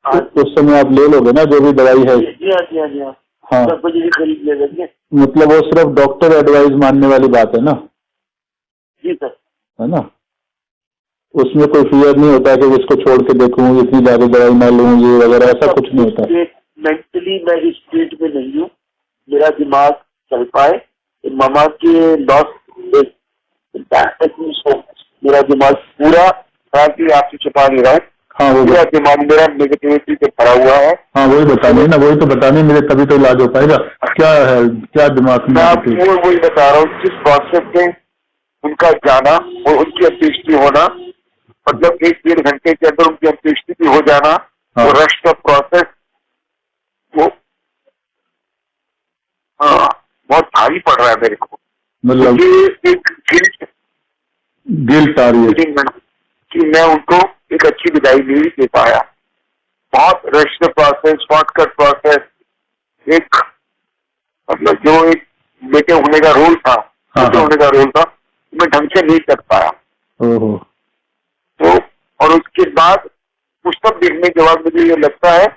तो उस समय आप ले लोगे ना जो भी दवाई है। जी हाँ, जी हाँ, जी हाँ। हाँ 10 बजे भी खरीद ले लेंगे। मतलब वो सिर्फ डॉक्टर एडवाइस मानने वाली बात है ना? जी सर। है ना? उसमें कोई फियर नहीं होता कि इसको छोड़ के देखूं, इतनी ज्यादा दवाई ना लूं ये वगैरह, ऐसा कुछ नहीं होता? मेंटली मैं इस स्टेट में नहीं हूँ, मेरा दिमाग चल पाए। मामा के लॉस, मेरा दिमाग पूरा आपसे छुपा नहीं रहा है। हाँ वो पूरा दिमाग मेरा नेगेटिविटी से भरा हुआ है। हाँ वही बताने ना, वही तो बताने मेरे, तभी तो इलाज हो पाएगा। क्या है, क्या दिमाग में? मैं आपको वही बता रहा हूँ, जिस प्रोसेस में उनका जाना और उनकी अंत्येष्टि होना, मतलब 1-1.5 घंटे के अंदर उनकी अंत्येष्टि भी हो जाना, हाँ। और रेस्ट ऑफ प्रोसेस वो बहुत भारी पड़ रहा है मेरे को। मतलब एक गिल्ट आ रही है कि मैं उनको एक अच्छी विदाई नहीं दे पाया। बहुत रेस्ट प्रोसेस, शॉर्टकट प्रोसेस, एक मतलब जो एक बेटे होने का रोल था, बेटे होने का रोल था, मैं ढंग से नहीं कर पाया। तो और उसके बाद उस सब देखने के बाद मुझे ये लगता है,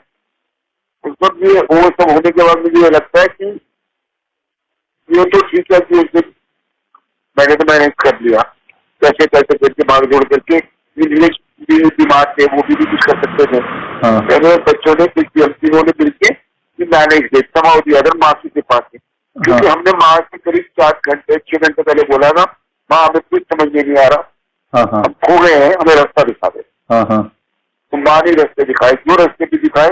उस सब ये वो सब होने के बाद मुझे ये लगता है कि ये तो ठीक है कि उस दिन मैंने तो मैनेज कर लिया, कैसे कैसे करके भाग जोड़ करके, दिमाग थे वो भी कुछ कर सकते थे। मेरे बच्चों ने, तीनों ने मिलकर मैनेज दे समाओ दिया अगर माँ की कृपा से, क्योंकि हमने माँ से करीब 6 घंटे पहले बोला ना, माँ हमें कुछ समझ में नहीं आ रहा, हम खो गए हैं, हमें रास्ता दिखा दे। तुम माँ नहीं रास्ते दिखाए, जो रास्ते भी दिखाए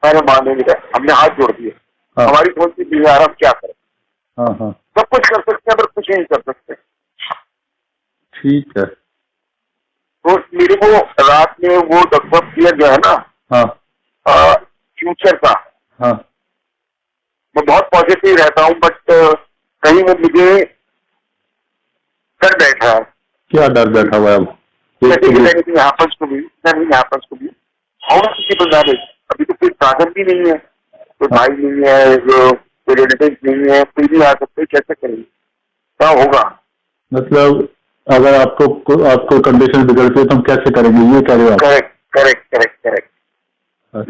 मैंने माने नहीं रहे, हमने हाथ जोड़ दिए। हाँ। हमारी कौन सी भी यार, हम क्या करें? हाँ हाँ सब कुछ कर सकते हैं पर कुछ नहीं कर सकते। ठीक है। तो मेरे को रात में वो डॉक्टर क्लियर जो है ना हाँ फ्यूचर का, हाँ मैं बहुत पॉजिटिव रहता हूँ, बट कहीं में मुझे डर बैठ रहा है। क्या डर बैठा हुआ है अब? अभी तो कोई साधन भी नहीं है, कोई भाई नहीं है, जो कोई रिलेटिव नहीं है, कोई भी आ सकते, कैसे करेंगे, क्या होगा? मतलब अगर आपको कंडीशन बिगड़ती है तो हम कैसे करेंगे, ये कह रहे हो आप? Correct correct correct correct.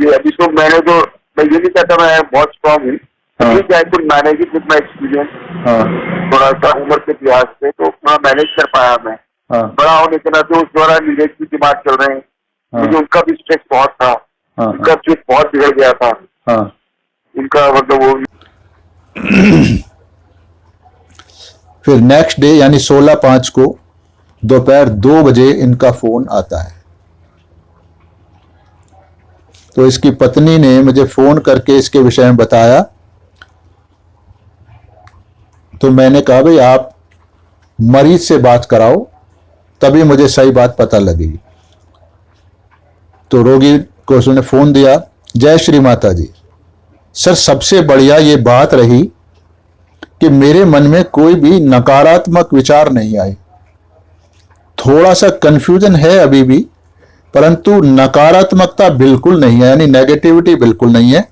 ये अभी तो मैंने जो, मैं ये नहीं कहता मैं बहुत स्ट्रॉन्ग हूँ, ठीक है, I could manage it with my experience. थोड़ा सा उम्र के लिहाज से तो थोड़ा मैनेज कर पाया मैं। बड़ा होने के नाते उस दौरान नीरज की दिमाग चल रहे हैं, मुझे उनका भी स्ट्रेस बहुत था, उनका स्ट्रेस बहुत बिगड़ गया था, उनका मतलब वो। फिर नेक्स्ट डे यानी 16/5 को दोपहर 2 बजे इनका फोन आता है। तो इसकी पत्नी ने मुझे फोन करके इसके विषय में बताया। तो मैंने कहा भाई आप मरीज से बात कराओ, तभी मुझे सही बात पता लगेगी। तो रोगी को उसने फोन दिया, जय श्री माता जी। सर सबसे बढ़िया ये बात रही कि मेरे मन में कोई भी नकारात्मक विचार नहीं आए। थोड़ा सा कंफ्यूजन है अभी भी, परंतु नकारात्मकता बिल्कुल नहीं है, यानी नेगेटिविटी बिल्कुल नहीं है।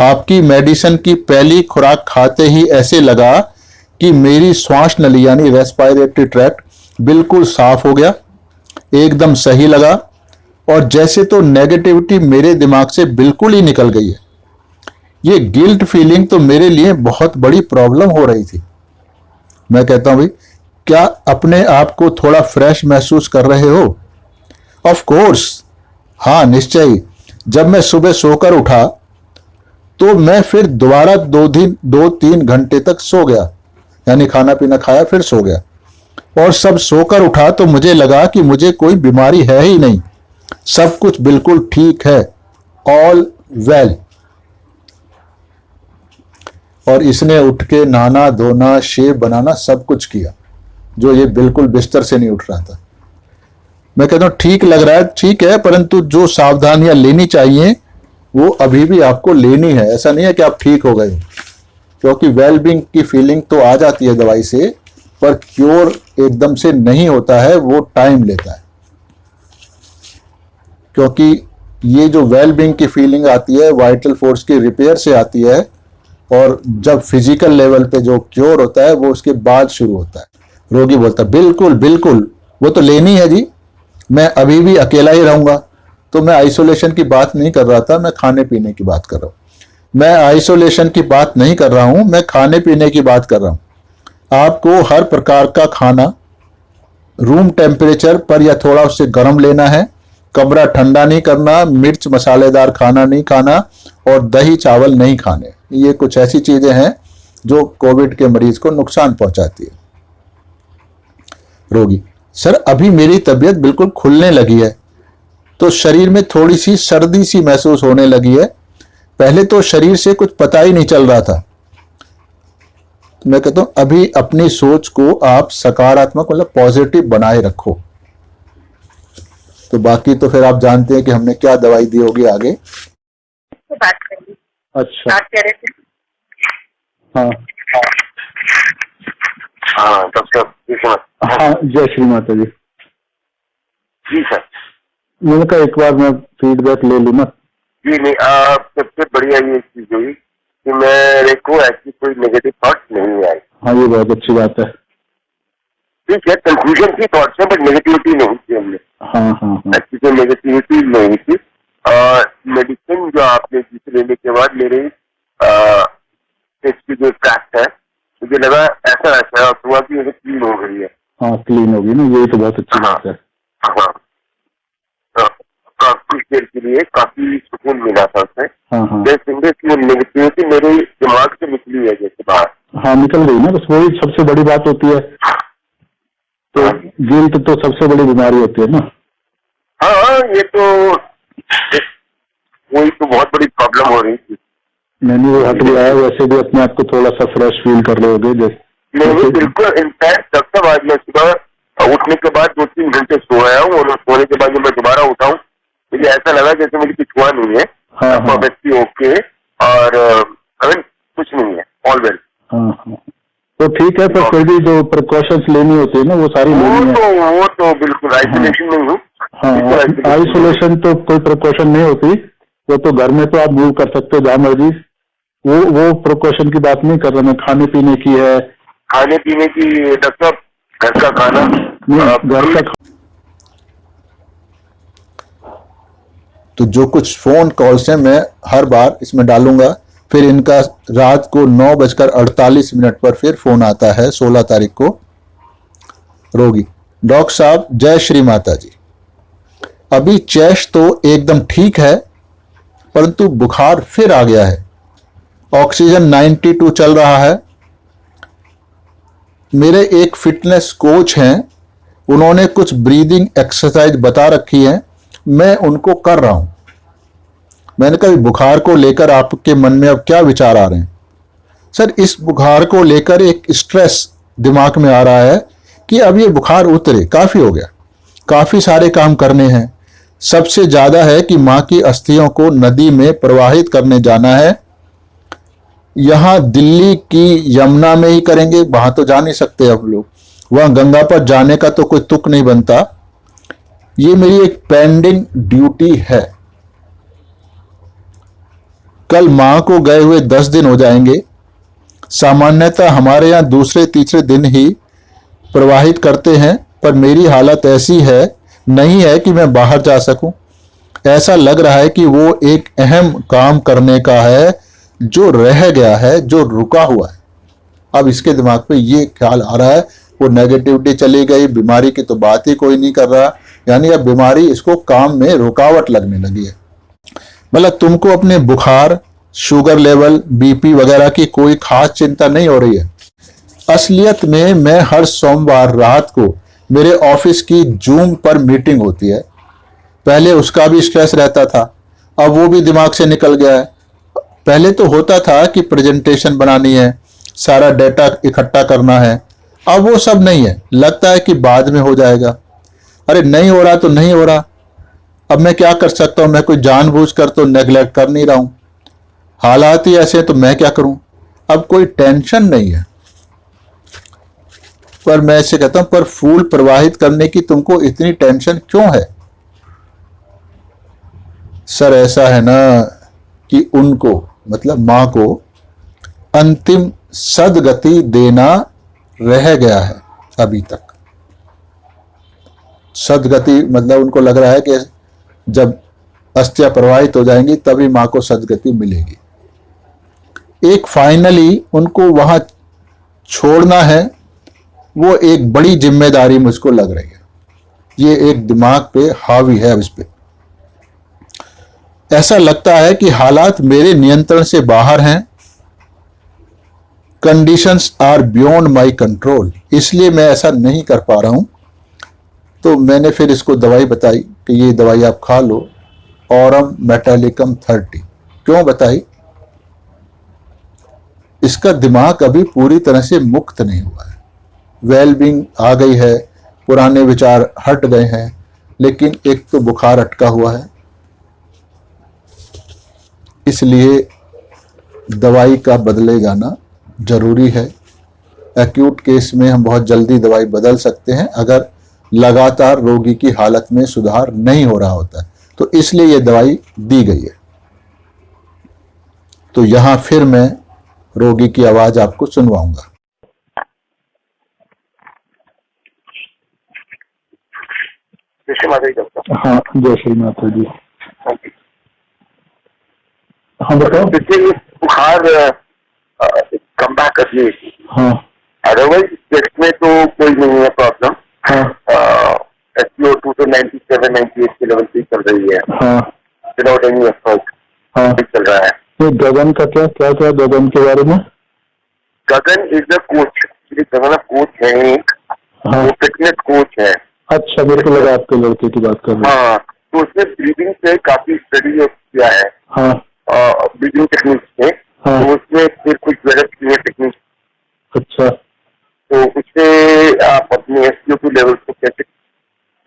आपकी मेडिसिन की पहली खुराक खाते ही ऐसे लगा कि मेरी श्वास नली यानी रेस्पिरेटरी ट्रैक्ट बिल्कुल साफ हो गया, एकदम सही लगा, और जैसे तो नेगेटिविटी मेरे दिमाग से बिल्कुल ही निकल गई है। ये गिल्ट फीलिंग तो मेरे लिए बहुत बड़ी प्रॉब्लम हो रही थी। मैं कहता हूं भाई क्या अपने आप को थोड़ा फ्रेश महसूस कर रहे हो? ऑफ कोर्स, हाँ निश्चय। जब मैं सुबह सोकर उठा तो मैं फिर दोबारा 2-3 घंटे तक सो गया, यानी खाना पीना खाया फिर सो गया, और सब सोकर उठा तो मुझे लगा कि मुझे कोई बीमारी है ही नहीं, सब कुछ बिल्कुल ठीक है, ऑल वेल। और इसने उठ के नहाना धोना शेव बनाना सब कुछ किया, जो ये बिल्कुल बिस्तर से नहीं उठ रहा था। मैं कहता हूं ठीक लग रहा है, ठीक है, परंतु जो सावधानियां लेनी चाहिए वो अभी भी आपको लेनी है। ऐसा नहीं है कि आप ठीक हो गए, क्योंकि वेलबींग की फीलिंग तो आ जाती है दवाई से, पर क्योर एकदम से नहीं होता है, वो टाइम लेता है। क्योंकि ये जो वेलबींग की फीलिंग आती है वाइटल फोर्स की रिपेयर से आती है, और जब फिजिकल लेवल पे जो क्योर होता है वो उसके बाद शुरू होता है। रोगी बोलता है बिल्कुल बिल्कुल वो तो लेनी है जी, मैं अभी भी अकेला ही रहूंगा। तो मैं आइसोलेशन की बात नहीं कर रहा था, मैं खाने पीने की बात कर रहा हूं। मैं आइसोलेशन की बात नहीं कर रहा हूं, मैं खाने पीने की बात कर रहा हूं। आपको हर प्रकार का खाना रूम टेम्परेचर पर या थोड़ा उससे गर्म लेना है, कमरा ठंडा नहीं करना, मिर्च मसालेदार खाना नहीं खाना, और दही चावल नहीं खाने। ये कुछ ऐसी चीजें हैं जो कोविड के मरीज को नुकसान पहुंचाती है। रोगी, सर अभी मेरी तबीयत बिल्कुल खुलने लगी है, तो शरीर में थोड़ी सी सर्दी सी महसूस होने लगी है, पहले तो शरीर से कुछ पता ही नहीं चल रहा था। तो मैं कहता हूं अभी अपनी सोच को आप सकारात्मक मतलब पॉजिटिव बनाए रखो। तो बाकी तो फिर आप जानते हैं कि हमने क्या दवाई दी होगी आगे। बात करिए। अच्छा आप कह रहे थे? हाँ हाँ डॉक्टर हाँ जय श्री माता जी। जी सर। मैंने कहा एक बार मैं फीडबैक ले लूँ ना। जी नहीं, सबसे बढ़िया ये चीज हुई कि मेरे को ऐसी कोई नेगेटिव थॉट्स नहीं आई। हाँ ये बहुत अच्छी बात है। ठीक है, कंफ्यूजन की थॉट्स है बट नेगेटिविटी नहीं थी हमने। हाँ हाँ हाँ ऐसी कोई नेगेटिविटी नहीं थी। मेडिसिन जो आपने जिसे लेने के बाद मेरे इसकी जो ट्रैक्ट है मुझे लगा ऐसा हुआ कि मुझे क्लीन हो गई है। हाँ क्लीन होगी ना, यही तो बहुत अच्छी बात है। हाँ कुछ देर के लिए काफी सुकून मिला था उससे। हाँ हाँ नेगेटिविटी मेरे दिमाग से निकली है जैसे बाहर। हाँ निकल गई ना, बस वही सबसे बड़ी बात होती है। तो गिल्ट तो सबसे बड़ी बीमारी होती है ना। हाँ ये तो वही तो बहुत बड़ी प्रॉब्लम हो रही थी। मैंने वो हट गया है, वैसे भी अपने आप को थोड़ा सा फ्रेश फील कर रहे होगे नहीं बिल्कुल, इनफैक्ट डॉक्टर आज मैं सुबह उठने के बाद 2-3 घंटे सोया हूँ और सोने के बाद जब मैं दोबारा उठा हूँ मुझे ऐसा लगा जैसे मुझे कुछ हुआ नहीं है। हाँ। व्यक्ति ओके और कुछ नहीं है, ऑल वेल। हाँ, तो ठीक है, पर फिर भी जो प्रिकॉशंस लेनी होती है ना वो सारी लेनी है। वो तो बिल्कुल आइसोलेशन में हूँ। हाँ, आइसोलेशन तो कोई प्रिकॉशन नहीं होती, वो तो घर में तो आप मूव कर सकते हो जहाँ मर्जी। वो प्रिकॉशन की बात नहीं कर रहा मैं, खाने पीने की है। खाने पीने की डॉक्टर, घर का खाना, घर का। तो जो कुछ फोन कॉल्स हैं मैं हर बार इसमें डालूंगा, फिर इनका रात को 9:48 पर फिर फोन आता है 16 तारीख को। रोगी: डॉक्टर साहब जय श्री माता जी, अभी चेस्ट तो एकदम ठीक है परंतु बुखार फिर आ गया है, ऑक्सीजन 92 चल रहा है। मेरे एक फिटनेस कोच हैं, उन्होंने कुछ ब्रीदिंग एक्सरसाइज बता रखी है, मैं उनको कर रहा हूं। मैंने कहा बुखार को लेकर आपके मन में अब क्या विचार आ रहे हैं? सर इस बुखार को लेकर एक स्ट्रेस दिमाग में आ रहा है कि अब ये बुखार उतरे, काफी हो गया, काफी सारे काम करने हैं। सबसे ज्यादा है कि मां की अस्थियों को नदी में प्रवाहित करने जाना है। यहां दिल्ली की यमुना में ही करेंगे, वहां तो जा नहीं सकते अब लोग, वहां गंगा पर जाने का तो कोई तुक नहीं बनता। ये मेरी एक पेंडिंग ड्यूटी है। कल मां को गए हुए 10 दिन हो जाएंगे। सामान्यतः हमारे यहां दूसरे तीसरे दिन ही प्रवाहित करते हैं, पर मेरी हालत ऐसी है नहीं है कि मैं बाहर जा सकूं। ऐसा लग रहा है कि वो एक अहम काम करने का है जो रह गया है, जो रुका हुआ है। अब इसके दिमाग पे ये ख्याल आ रहा है, वो नेगेटिविटी चली गई, बीमारी की तो बात ही कोई नहीं कर रहा, यानी अब बीमारी इसको काम में रुकावट लगने लगी है। मतलब तुमको अपने बुखार, शुगर लेवल, बीपी वगैरह की कोई खास चिंता नहीं हो रही है। असलियत में मैं हर सोमवार रात को मेरे ऑफिस की जूम पर मीटिंग होती है, पहले उसका भी स्ट्रेस रहता था, अब वो भी दिमाग से निकल गया है। पहले तो होता था कि प्रेजेंटेशन बनानी है, सारा डेटा इकट्ठा करना है, अब वो सब नहीं है, लगता है कि बाद में हो जाएगा। अरे नहीं हो रहा तो नहीं हो रहा, अब मैं क्या कर सकता हूं? मैं कोई जानबूझकर तो नेग्लेक्ट कर नहीं रहा हूं, हालात ही ऐसे तो मैं क्या करूं? अब कोई टेंशन नहीं है। पर मैं ऐसे कहता हूं, पर फूल प्रवाहित करने की तुमको इतनी टेंशन क्यों है? सर ऐसा है ना कि उनको, मतलब मां को अंतिम सदगति देना रह गया है अभी तक। सदगति मतलब उनको लग रहा है कि जब अस्थियां प्रवाहित हो जाएंगी तभी मां को सदगति मिलेगी। एक फाइनली उनको वहां छोड़ना है, वो एक बड़ी जिम्मेदारी मुझको लग रही है। ये एक दिमाग पे हावी है अब इस पे। ऐसा लगता है कि हालात मेरे नियंत्रण से बाहर हैं, conditions are beyond my control, इसलिए मैं ऐसा नहीं कर पा रहा हूं। तो मैंने फिर इसको दवाई बताई कि ये दवाई आप खा लो, ऑरम मेटालिकम 30। क्यों बताई? इसका दिमाग अभी पूरी तरह से मुक्त नहीं हुआ है, वेलबींग आ गई है, पुराने विचार हट गए हैं, लेकिन एक तो बुखार अटका हुआ है, इसलिए दवाई का बदले जाना जरूरी है। एक्यूट केस में हम बहुत जल्दी दवाई बदल सकते हैं अगर लगातार रोगी की हालत में सुधार नहीं हो रहा होता है, तो इसलिए ये दवाई दी गई है। तो यहां फिर मैं रोगी की आवाज आपको सुनवाऊंगा। जैसे माता जी डॉक्टर। हाँ, जय श्री माता जी। हाँ बताओ। देखिए बुखार कम बैक कर ली। हाँ, अदरवाइज चेस्ट में तो कोई नहीं है प्रॉब्लम। हाँ, SpO2 तो 97-98 के लेवल पे चल रही है, हाँ, विदाउट एनी एफर्ट हाँ, चल रहा है। तो गगन का क्या क्या क्या गगन के बारे में? Gagan is the coach, Gagan coach है एक, हाँ, वो फिटनेस कोच है। अच्छा, मेरे को लगा आपके लड़के की बात कर रहे हैं। हाँ, तो उसने ब्रीदिंग पे काफी स्टडी किया है, हाँ ब्रीदिंग टेक्निक पे। हाँ। तो उसमें फिर कुछ डेवलप की है टेक्निक। अच्छा। तो उससे आप अपने SpO2 लेवल को कैसे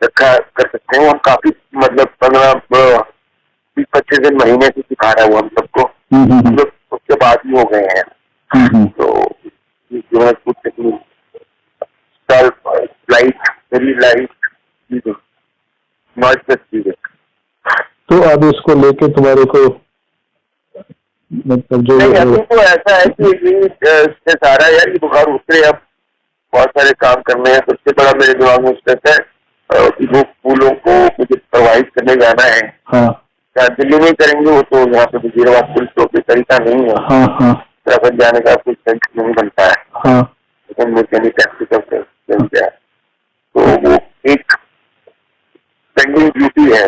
रखा कर सकते हैं। हम काफी मतलब 15-20-25 दिन महीने से सिखा रहा है वो हम सबको। हम लोग उसके बाद ही हो गए हैं। तो जो है कुछ technique light, very light noise चीजें। तो अब इसको लेके तुम्हारे को मतलब जो नहीं, अभी तो ऐसा है कि इससे सारा यार ये बुखार उतरे, अब बहुत सारे काम करने हैं। सबसे बड़ा मेरे दिमाग में स्ट्रेस है कि वो फूलों को मुझे प्रवाहित करने जाना है। हाँ क्या दिल्ली में करेंगे वो, तो यहाँ पे वजीराबाद पुलिस तो कोई तरीका नहीं है। हाँ हाँ उत्तराखंड जाने का कोई सेंस नहीं बनता है। हाँ लेकिन मुझे नहीं टैक्सी का सेंस है। तो वो एक पेंडिंग ड्यूटी है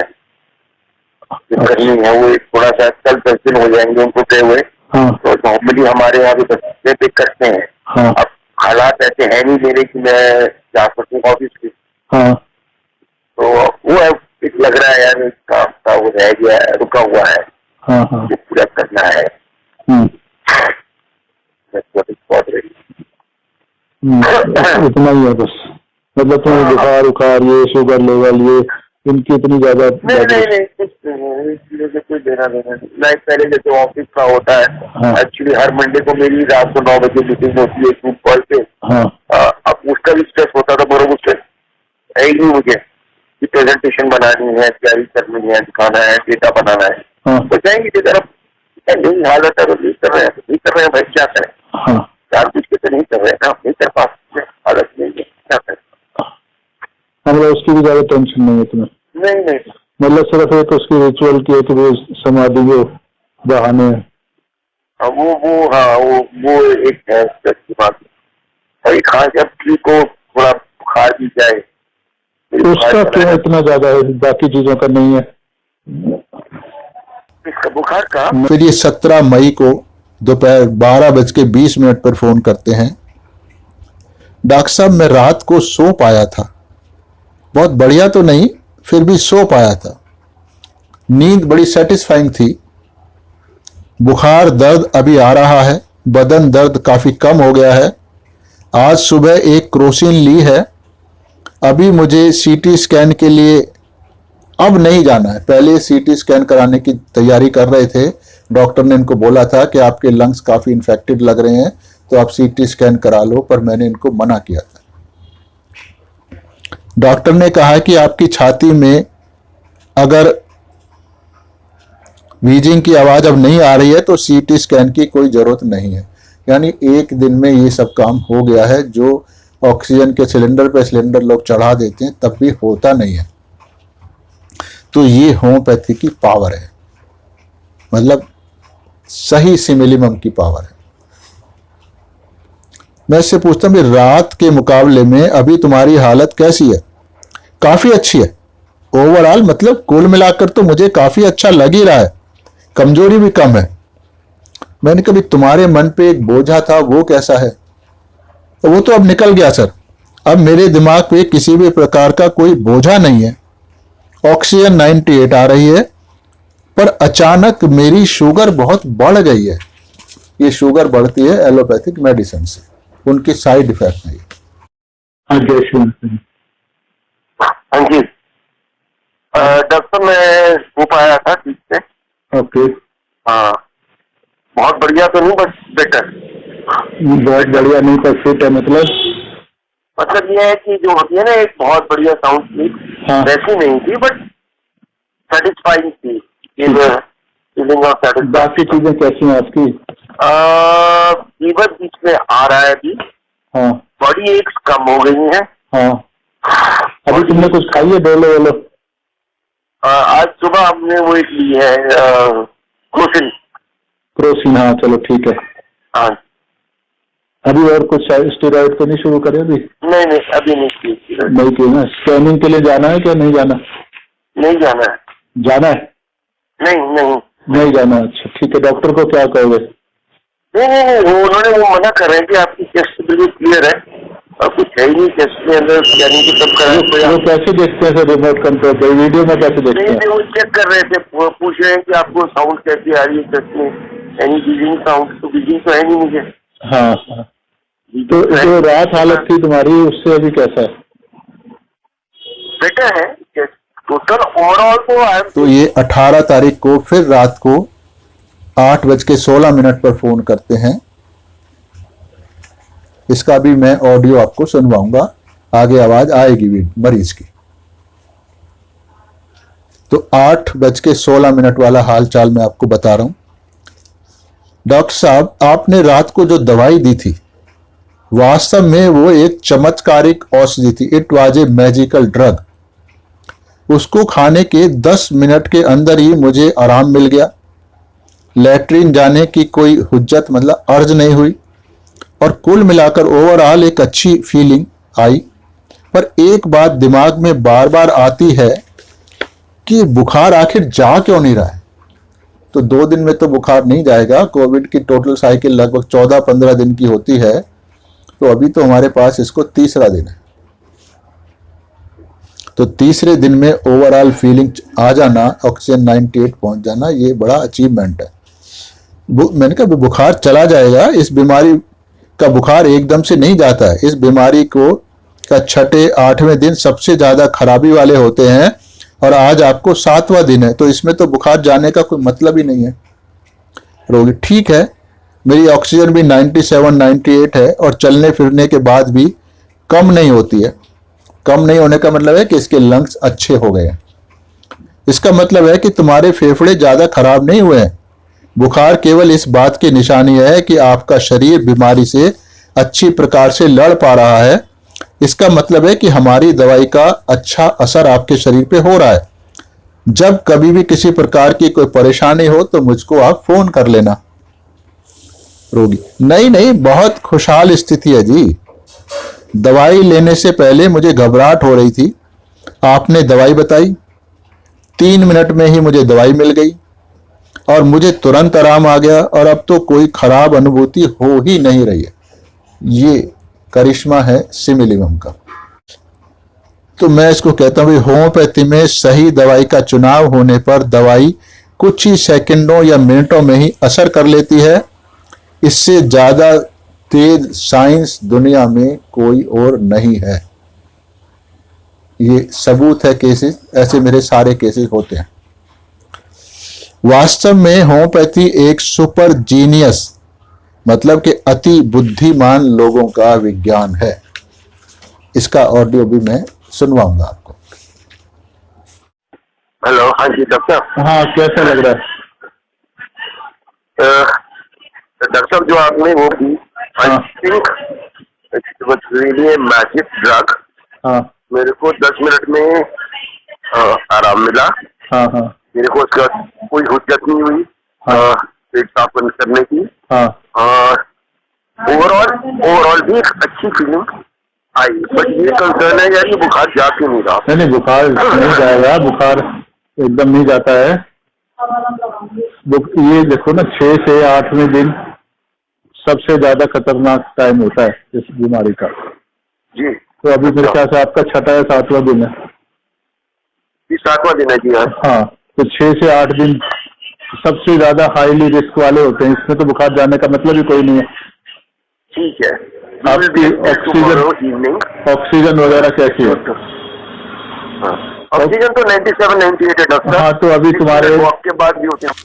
जो करनी है। वो एक थोड़ा सा कल 10 दिन हो जाएंगे उनको गए हुए। हाँ तो नॉर्मली हमारे यहाँ पे बच्चे पे करते हैं। हाँ अब हालात ऐसे है नहीं मेरे कि मैं जा सकूँ ऑफिस की। हाँ तो वो है, एक लग रहा है यार काम का वो रह गया है, रुका हुआ है, हाँ हाँ वो पूरा करना है। इतना ही है बस। मतलब तुम्हें बुखार उखार ये शुगर लेवल ये इनकी इतनी ज्यादा नहीं कुछ नहीं, चीजों से कोई देना देना नहीं। लाइक पहले जैसे ऑफिस का होता है, एक्चुअली हर मंडे को मेरी रात को 9 बजे मीटिंग होती है ग्रुप कॉल पे। अब उसका भी स्ट्रेस होता था, बरोबर स्ट्रेस है ही नहीं मुझे कि प्रेजेंटेशन बनानी है, तैयारी करनी है, दिखाना है, डेटा बनाना है। हो जाएंगे की तरफ नहीं हालत है तो नहीं कर रहे हैं, तो नहीं कर रहे हैं भाई, क्या करें। चार कुछ के तो नहीं कर रहे हैं ना, नहीं कर पास हालत नहीं है, क्या करें। मतलब उसकी भी ज्यादा टेंशन नहीं है तुम्हें? नहीं मतलब सिर्फ एक उसकी रिचुअल की है कि वो समाधि के बहाने है। वो एक है की बात। और खास जब ठीक हो, थोड़ा बुखार भी जाए, उसका क्यों इतना ज्यादा है, बाकी चीजों का नहीं है? इसका बुखार का फिर ये 17 मई को दोपहर 12:20 पर फोन करते हैं, डॉक्टर साहब मैं रात को सो पाया था, बहुत बढ़िया तो नहीं फिर भी सो पाया था, नींद बड़ी सेटिस्फाइंग थी, बुखार दर्द अभी आ रहा है, बदन दर्द काफी कम हो गया है, आज सुबह एक क्रोसिन ली है, अभी मुझे सीटी स्कैन के लिए अब नहीं जाना है, पहले सीटी स्कैन कराने की तैयारी कर रहे थे, डॉक्टर ने इनको बोला था कि आपके लंग्स काफी इन्फेक्टेड लग रहे हैं तो आप सीटी स्कैन करा लो, पर मैंने इनको मना किया था। डॉक्टर ने कहा कि आपकी छाती में अगर व्हीजिंग की आवाज अब नहीं आ रही है तो सीटी स्कैन की कोई जरूरत नहीं है। यानी एक दिन में ये सब काम हो गया है जो ऑक्सीजन के सिलेंडर पे सिलेंडर लोग चढ़ा देते हैं तब भी होता नहीं है। तो ये होम्योपैथी की पावर है, मतलब सही सिमिलिमम की पावर है। मैं इससे पूछता हूं कि रात के मुकाबले में अभी तुम्हारी हालत कैसी है? काफी अच्छी है ओवरऑल, मतलब कुल मिलाकर तो मुझे काफी अच्छा लग ही रहा है, कमजोरी भी कम है। मैंने कभी तुम्हारे मन पे एक बोझा था वो कैसा है? तो वो तो अब निकल गया सर, अब मेरे दिमाग पे किसी भी प्रकार का कोई बोझा नहीं है। ऑक्सीजन 98 आ रही है, पर अचानक मेरी शुगर बहुत बढ़ गई है। ये शुगर बढ़ती है एलोपैथिक मेडिसिन से, उनकी साइड इफेक्ट नहीं। हाँ जी डॉक्टर, मैं हो पाया था ठीक से। ओके, हाँ बहुत बढ़िया तो नहीं, बस बेटर। बहुत बढ़िया नहीं पर फिट है, मतलब ये है कि जो होती है ना एक बहुत बढ़िया साउंड स्लीप, वैसी नहीं थी बट सेटिस्फाइंग थी। Feeling of satisfying. बाकी चीजें कैसी हैं आपकी? फीवर बीच में आ रहा है अभी, हाँ बॉडी एक्स कम हो गई है। हाँ, अभी तुमने कुछ खाई है डोलो वोलो? आज सुबह हमने वो एक ली है क्रोसिन, हाँ चलो ठीक है। हाँ अभी और कुछ स्टेरॉइड तो नहीं शुरू करे अभी? नहीं अभी नहीं की ना। स्कैनिंग के लिए जाना है क्या नहीं जाना? नहीं जाना है। जाना है? नहीं जाना। अच्छा ठीक है, डॉक्टर को क्या कहोगे? नहीं वो उन्होंने वो मना कर रहे हैं कि आपकी चेस्ट बिल्कुल क्लियर है, और कुछ है ही नहीं चेस्ट के अंदर, स्कैनिंग की सब कराया। वो कैसे देखते हैं सर रिमोट कंट्रोल पे, वीडियो में कैसे देखते नहीं हैं? वो चेक कर रहे थे, पूछ रहे हैं कि आपको साउंड कैसी आ रही है चेस्ट में, एनी बीजिंग साउंड, तो बीजिंग तो है नहीं मुझे। हाँ हाँ। तो जो रात हालत थी तुम्हारी उससे अभी कैसा है? बेटर है टोटल ओवरऑल तो तो ये 18 तारीख को फिर रात को 8:16 पर फोन करते हैं। इसका भी मैं ऑडियो आपको सुनवाऊंगा, आगे आवाज आएगी भी मरीज की। तो 8:16 वाला हाल चाल मैं आपको बता रहा हूं। डॉक्टर साहब, आपने रात को जो दवाई दी थी वास्तव में वो एक चमत्कारिक औषधि थी। It was a magical drug. उसको खाने के 10 मिनट के अंदर ही मुझे आराम मिल गया। लैट्रीन जाने की कोई हुज्जत मतलब अर्ज नहीं हुई और कुल मिलाकर ओवरऑल एक अच्छी फीलिंग आई। पर एक बात दिमाग में बार बार आती है कि बुखार आखिर जा क्यों नहीं रहा है। तो 2 दिन में तो बुखार नहीं जाएगा। कोविड की टोटल साइकिल लगभग 14-15 दिन की होती है, तो अभी तो हमारे पास इसको 3रा दिन है। तो 3रे दिन में ओवरऑल फीलिंग आ जाना, ऑक्सीजन 98 पहुंच जाना, ये बड़ा अचीवमेंट है। मैंने कहा बुखार चला जाएगा। इस बीमारी का बुखार एकदम से नहीं जाता है। इस बीमारी को का 6-8वें दिन सबसे ज्यादा खराबी वाले होते हैं और आज आपको 7वां दिन है, तो इसमें तो बुखार जाने का कोई मतलब ही नहीं है। रोगी ठीक है, मेरी ऑक्सीजन भी 97-98 है और चलने फिरने के बाद भी कम नहीं होती है। कम नहीं होने का मतलब है कि इसके लंग्स अच्छे हो गए हैं। इसका मतलब है कि तुम्हारे फेफड़े ज्यादा खराब नहीं हुए हैं। बुखार केवल इस बात की निशानी है कि आपका शरीर बीमारी से अच्छी प्रकार से लड़ पा रहा है। इसका मतलब है कि हमारी दवाई का अच्छा असर आपके शरीर पे हो रहा है। जब कभी भी किसी प्रकार की कोई परेशानी हो तो मुझको आप फोन कर लेना। रोगी नहीं, बहुत खुशहाल स्थिति है जी। दवाई लेने से पहले मुझे घबराहट हो रही थी। आपने दवाई बताई, 3 मिनट में ही मुझे दवाई मिल गई और मुझे तुरंत आराम आ गया और अब तो कोई खराब अनुभूति हो ही नहीं रही है। ये करिश्मा है सिमिलिमम का। तो मैं इसको कहता हूं, होम्योपैथी में सही दवाई का चुनाव होने पर दवाई कुछ ही सेकंडों या मिनटों में ही असर कर लेती है। इससे ज्यादा तेज साइंस दुनिया में कोई और नहीं है। ये सबूत है केसेस, ऐसे मेरे सारे केसेस होते हैं। वास्तव में होम्योपैथी एक सुपर जीनियस मतलब कि अति बुद्धिमान लोगों का विज्ञान है। इसका ऑडियो भी मैं सुनवाऊंगा आपको। हेलो, हाँ जी डॉक्टर। हाँ, कैसा लग रहा है? डॉक्टर साहब जो आपने वो की, I think it was really a magic drug. हाँ मेरे को 10 मिनट में आराम मिला। हाँ हाँ मेरे को उसका कोई हुज्जत नहीं हुई पेट साफ करने की। हाँ ओवरऑल भी एक अच्छी फीलिंग आई। बट ये कंसर्न है यार, ये बुखार जा क्यों नहीं रहा? नहीं, बुखार नहीं जाएगा। बुखार एकदम नहीं जाता है। ये देखो ना, 6 से 8वें दिन सबसे ज्यादा खतरनाक टाइम होता है इस बीमारी का। जी, तो अभी मेरे ख्याल से आपका 6वां या 7वां दिन है। ये 7वां दिन है जी। हाँ, तो 6 से 8 दिन सबसे ज्यादा हाईली रिस्क वाले होते हैं। इसमें तो बुखार जाने का मतलब ही कोई नहीं है। ठीक है। आपकी ऑक्सीजन वगैरह कैसी है? ऑक्सीजन तो 97-98 है डॉक्टर। हाँ, तो अभी तुम्हारे आपके बाद भी होते हैं।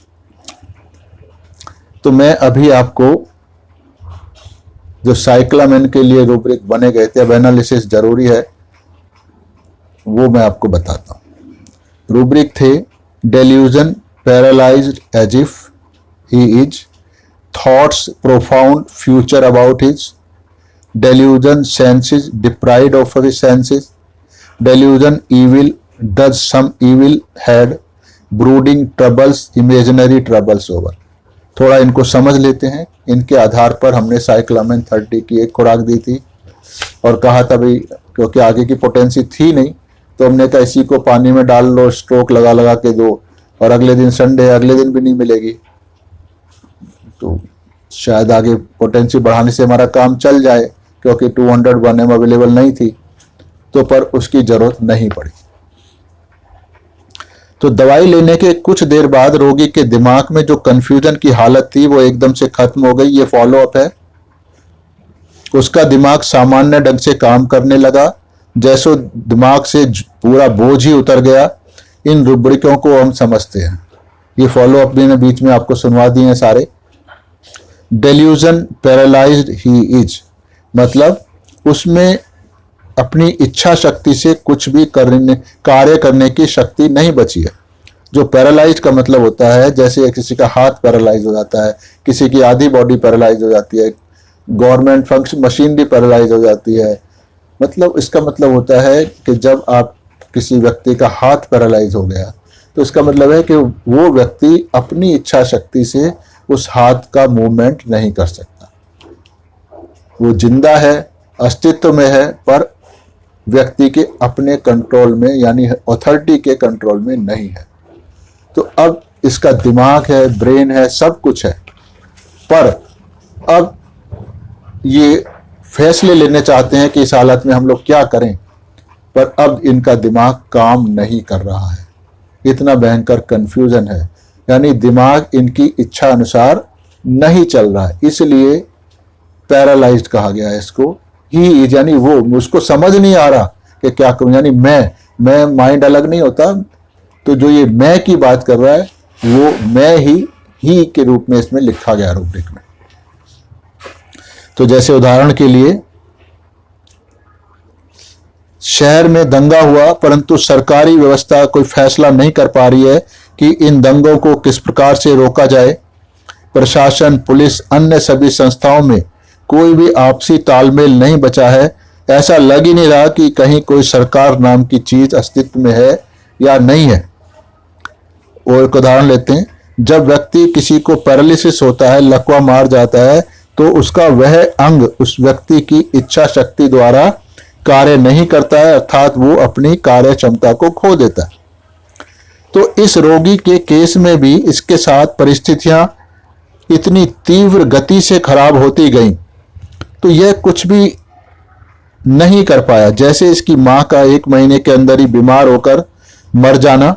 तो मैं अभी आपको जो साइक्लामेन के लिए रूब्रिक बने गए थे, अब एनालिसिस जरूरी है, वो मैं आपको बताता हूं। रूब्रिक थे delusion paralysed as if he is, thoughts profound future about his, delusion senses deprived of his senses, delusion evil does some evil had, brooding troubles imaginary troubles over। थोड़ा इनको समझ लेते हैं। इनके आधार पर हमने साइक्लामेन 30 की एक खुराक दी थी और कहा था भाई, क्योंकि आगे की पोटेंसी थी नहीं, तो हमने कहा इसी को पानी में डाल लो, स्ट्रोक लगा लगा के दो, और अगले दिन संडे, अगले दिन भी नहीं मिलेगी, तो शायद आगे पोटेंसी बढ़ाने से हमारा काम चल जाए, क्योंकि 201 अवेलेबल नहीं थी, तो पर उसकी जरूरत नहीं पड़ी। तो दवाई लेने के कुछ देर बाद रोगी के दिमाग में जो कंफ्यूजन की हालत थी वो एकदम से खत्म हो गई। ये फॉलोअप है। उसका दिमाग सामान्य ढंग से काम करने लगा, जैसे दिमाग से पूरा बोझ ही उतर गया। इन रुब्रिकों को हम समझते हैं। ये फॉलोअप भी मैं बीच में आपको सुनवा दिए हैं सारे। डेल्यूजन पैरालाइज्ड ही इज, मतलब उसमें अपनी इच्छा शक्ति से कुछ भी कार्य करने की शक्ति नहीं बची है। जो पैरालाइज का मतलब होता है, जैसे किसी का हाथ पैरालाइज हो जाता है, किसी की आधी बॉडी पैरालाइज हो जाती है, गवर्नमेंट फंक्शन मशीनरी पैरालाइज हो जाती है। मतलब इसका मतलब होता है कि जब आप किसी व्यक्ति का हाथ पैरालाइज हो गया तो इसका मतलब है कि वो व्यक्ति अपनी इच्छा शक्ति से उस हाथ का मूवमेंट नहीं कर सकता। वो जिंदा है, अस्तित्व में है, पर व्यक्ति के अपने कंट्रोल में यानी अथॉरिटी के कंट्रोल में नहीं है। तो अब इसका दिमाग है, ब्रेन है, सब कुछ है, पर अब ये फैसले लेने चाहते हैं कि इस हालत में हम लोग क्या करें, पर अब इनका दिमाग काम नहीं कर रहा है। इतना भयंकर कंफ्यूजन है, यानी दिमाग इनकी इच्छा अनुसार नहीं चल रहा है, इसलिए पैरालाइज्ड कहा गया है इसको। ही यानी वो, उसको समझ नहीं आ रहा कि क्या करूं, यानी मैं माइंड अलग नहीं होता, तो जो ये मैं की बात कर रहा है वो मैं ही के रूप में इसमें लिखा गया रूब्रिक में। तो जैसे उदाहरण के लिए, शहर में दंगा हुआ परंतु सरकारी व्यवस्था कोई फैसला नहीं कर पा रही है कि इन दंगों को किस प्रकार से रोका जाए। प्रशासन, पुलिस, अन्य सभी संस्थाओं में कोई भी आपसी तालमेल नहीं बचा है। ऐसा लग ही नहीं रहा कि कहीं कोई सरकार नाम की चीज अस्तित्व में है या नहीं है। और एक उदाहरण लेते हैं, जब व्यक्ति किसी को पैरालिसिस होता है, लकवा मार जाता है, तो उसका वह अंग उस व्यक्ति की इच्छा शक्ति द्वारा कार्य नहीं करता है, अर्थात वो अपनी कार्य क्षमता को खो देता है। तो इस रोगी के केस में भी इसके साथ परिस्थितियां इतनी तीव्र गति से खराब होती गईं, तो यह कुछ भी नहीं कर पाया। जैसे इसकी मां का 1 महीने के अंदर ही बीमार होकर मर जाना,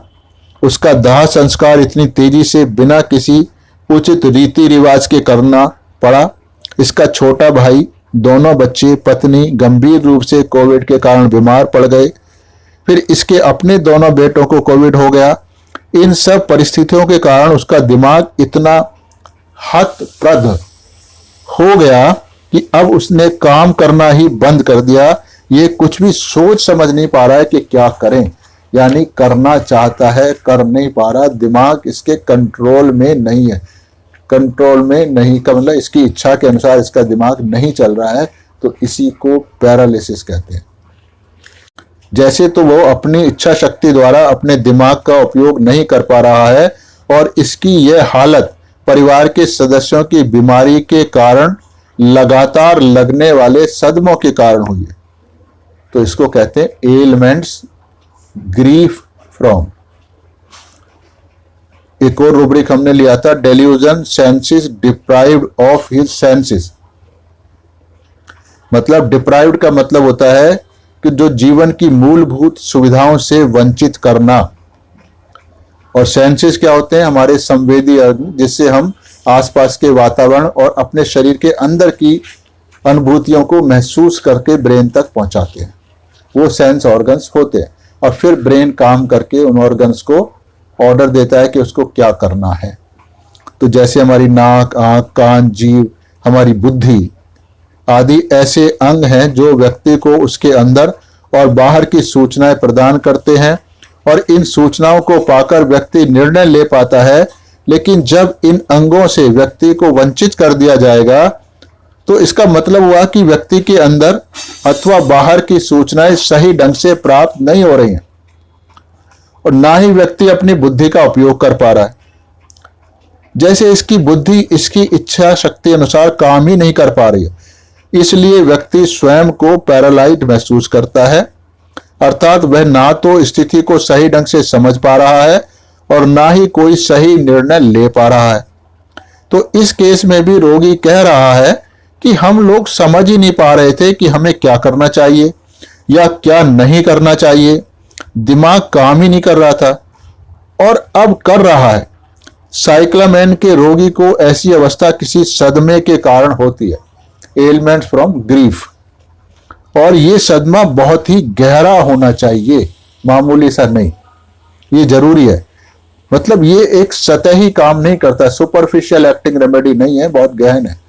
उसका दाह संस्कार इतनी तेजी से बिना किसी उचित रीति रिवाज के करना पड़ा। इसका छोटा भाई, दोनों बच्चे, पत्नी गंभीर रूप से कोविड के कारण बीमार पड़ गए। फिर इसके अपने दोनों बेटों को कोविड हो गया। इन सब परिस्थितियों के कारण उसका दिमाग इतना हतप्रद हो गया कि अब उसने काम करना ही बंद कर दिया। ये कुछ भी सोच समझ नहीं पा रहा है कि क्या करें, यानी करना चाहता है, कर नहीं पा रहा। दिमाग इसके कंट्रोल में नहीं है। कंट्रोल में नहीं का मतलब इसकी इच्छा के अनुसार इसका दिमाग नहीं चल रहा है, तो इसी को पैरालिसिस कहते हैं। जैसे तो वो अपनी इच्छा शक्ति द्वारा अपने दिमाग का उपयोग नहीं कर पा रहा है, और इसकी यह हालत परिवार के सदस्यों की बीमारी के कारण लगातार लगने वाले सदमों के कारण हुई है। तो इसको कहते हैं एलिमेंट्स ग्रीफ फ्रॉम। एक और रूब्रिक हमने लिया था, delusion senses deprived of his senses. मतलब डिप्राइव्ड का मतलब होता है कि जो जीवन की मूलभूत सुविधाओं से वंचित करना, और सेंसेस क्या होते हैं, हमारे संवेदी अंग, जिससे हम आसपास के वातावरण और अपने शरीर के अंदर की अनुभूतियों को महसूस करके ब्रेन तक पहुंचाते हैं। वो सेंस ऑर्गन्स होते हैं, और फिर ब्रेन काम करके उन ऑर्गन्स को ऑर्डर देता है कि उसको क्या करना है। तो जैसे हमारी नाक, आंख, कान, जीभ, हमारी बुद्धि आदि ऐसे अंग हैं जो व्यक्ति को उसके अंदर और बाहर की सूचनाएं प्रदान करते हैं, और इन सूचनाओं को पाकर व्यक्ति निर्णय ले पाता है। लेकिन जब इन अंगों से व्यक्ति को वंचित कर दिया जाएगा, तो इसका मतलब हुआ कि व्यक्ति के अंदर अथवा बाहर की सूचनाएं सही ढंग से प्राप्त नहीं हो रही हैं, और ना ही व्यक्ति अपनी बुद्धि का उपयोग कर पा रहा है। जैसे इसकी बुद्धि इसकी इच्छा शक्ति अनुसार काम ही नहीं कर पा रही है, इसलिए व्यक्ति स्वयं को पैरालाइज्ड महसूस करता है, अर्थात वह ना तो स्थिति को सही ढंग से समझ पा रहा है और ना ही कोई सही निर्णय ले पा रहा है। तो इस केस में भी रोगी कह रहा है कि हम लोग समझ ही नहीं पा रहे थे कि हमें क्या करना चाहिए या क्या नहीं करना चाहिए। दिमाग काम ही नहीं कर रहा था और अब कर रहा है। साइक्लामेन के रोगी को ऐसी अवस्था किसी सदमे के कारण होती है, एलिमेंट फ्रॉम ग्रीफ, और ये सदमा बहुत ही गहरा होना चाहिए, मामूली सा नहीं। ये जरूरी है, मतलब ये एक सतही काम नहीं करता, सुपरफिशियल एक्टिंग रेमेडी नहीं है, बहुत गहन है।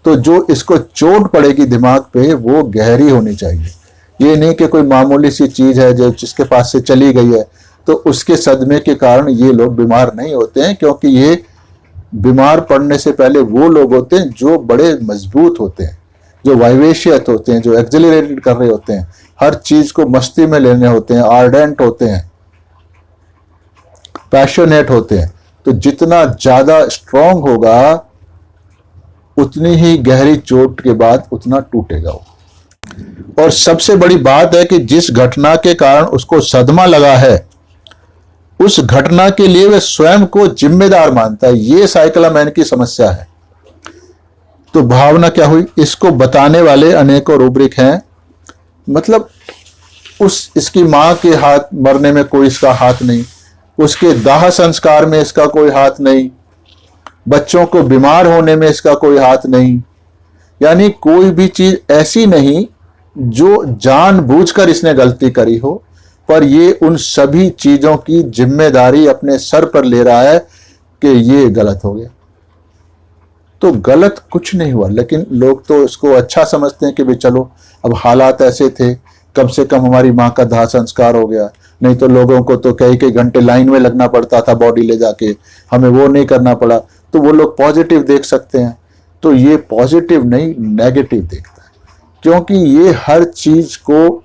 तो जो इसको चोट पड़ेगी दिमाग पे वो गहरी होनी चाहिए। ये नहीं कि कोई मामूली सी चीज है जो जिसके पास से चली गई है तो उसके सदमे के कारण ये लोग बीमार नहीं होते हैं, क्योंकि ये बीमार पड़ने से पहले वो लोग होते हैं जो बड़े मजबूत होते हैं, जो वाइवेशियत होते हैं, जो एक्सिलरेटेड कर रहे होते हैं, हर चीज को मस्ती में लेने होते हैं, आर्डेंट होते हैं, पैशनेट होते हैं। तो जितना ज्यादा स्ट्रांग होगा उतनी ही गहरी चोट के बाद उतना टूटेगा वो। और सबसे बड़ी बात है कि जिस घटना के कारण उसको सदमा लगा है उस घटना के लिए वह स्वयं को जिम्मेदार मानता है। ये साइक्लामेन की समस्या है। तो भावना क्या हुई, इसको बताने वाले अनेकों रूब्रिक हैं। मतलब इसकी मां के हाथ मरने में कोई इसका हाथ नहीं, उसके दाह संस्कार में इसका कोई हाथ नहीं, बच्चों को बीमार होने में इसका कोई हाथ नहीं। यानी कोई भी चीज ऐसी नहीं जो जानबूझकर इसने गलती करी हो, पर ये उन सभी चीजों की जिम्मेदारी अपने सर पर ले रहा है कि ये गलत हो गया। तो गलत कुछ नहीं हुआ, लेकिन लोग तो इसको अच्छा समझते हैं कि भाई चलो अब हालात ऐसे थे, कम से कम हमारी माँ का दाह संस्कार हो गया, नहीं तो लोगों को तो कई कई घंटे लाइन में लगना पड़ता था बॉडी ले जाके, हमें वो नहीं करना पड़ा। तो वो लोग पॉजिटिव देख सकते हैं। तो ये पॉजिटिव नहीं नेगेटिव देखता है, क्योंकि ये हर चीज को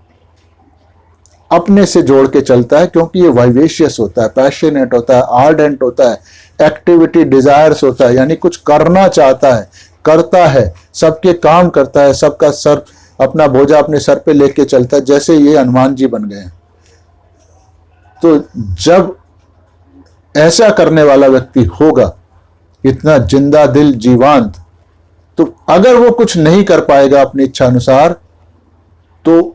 अपने से जोड़ के चलता है, क्योंकि ये वाइवेशियस होता है, पैशनेट होता है, आर्डेंट होता है, एक्टिविटी डिजायर्स होता है, यानी कुछ करना चाहता है, करता है, सबके काम करता है, सबका सर अपना बोझा अपने सर पे लेके चलता है, जैसे ये हनुमान जी बन गए हैं। तो जब ऐसा करने वाला व्यक्ति होगा, इतना जिंदा दिल जीवांत, तो अगर वो कुछ नहीं कर पाएगा अपनी इच्छा अनुसार तो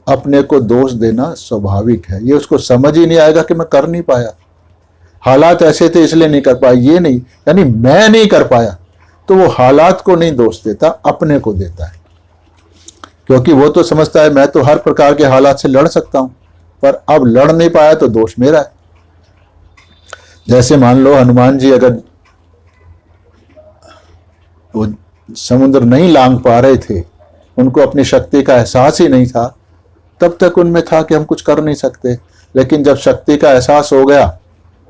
अपने को दोष देना स्वाभाविक है। ये उसको समझ ही नहीं आएगा कि मैं कर नहीं पाया, हालात ऐसे थे इसलिए नहीं कर पाया, ये नहीं, यानी मैं नहीं कर पाया। तो वो हालात को नहीं दोष देता, अपने को देता है, क्योंकि वो तो समझता है मैं तो हर प्रकार के हालात से लड़ सकता हूं, पर अब लड़ नहीं पाया तो दोष मेरा है। जैसे मान लो हनुमान जी अगर वो समुद्र नहीं लांग पा रहे थे, उनको अपनी शक्ति का एहसास ही नहीं था, तब तक उनमें था कि हम कुछ कर नहीं सकते। लेकिन जब शक्ति का एहसास हो गया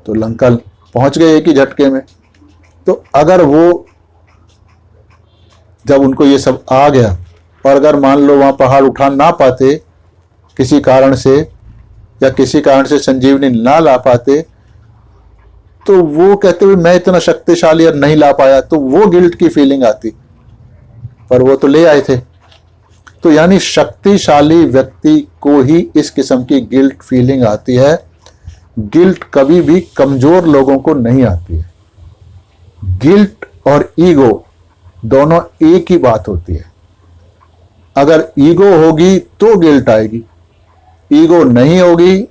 तो लंका पहुंच गए एक ही झटके में। तो अगर वो जब उनको ये सब आ गया और अगर मान लो वहां पहाड़ उठा ना पाते किसी कारण से, या किसी कारण से संजीवनी ना ला पाते, तो वो कहते हुए मैं इतना शक्तिशाली और नहीं ला पाया, तो वो गिल्ट की फीलिंग आती, पर वो तो ले आए थे। तो यानी शक्तिशाली व्यक्ति को ही इस किस्म की गिल्ट फीलिंग आती है। गिल्ट कभी भी कमजोर लोगों को नहीं आती है। गिल्ट और ईगो दोनों एक ही बात होती है। अगर ईगो होगी तो गिल्ट आएगी, ईगो नहीं होगी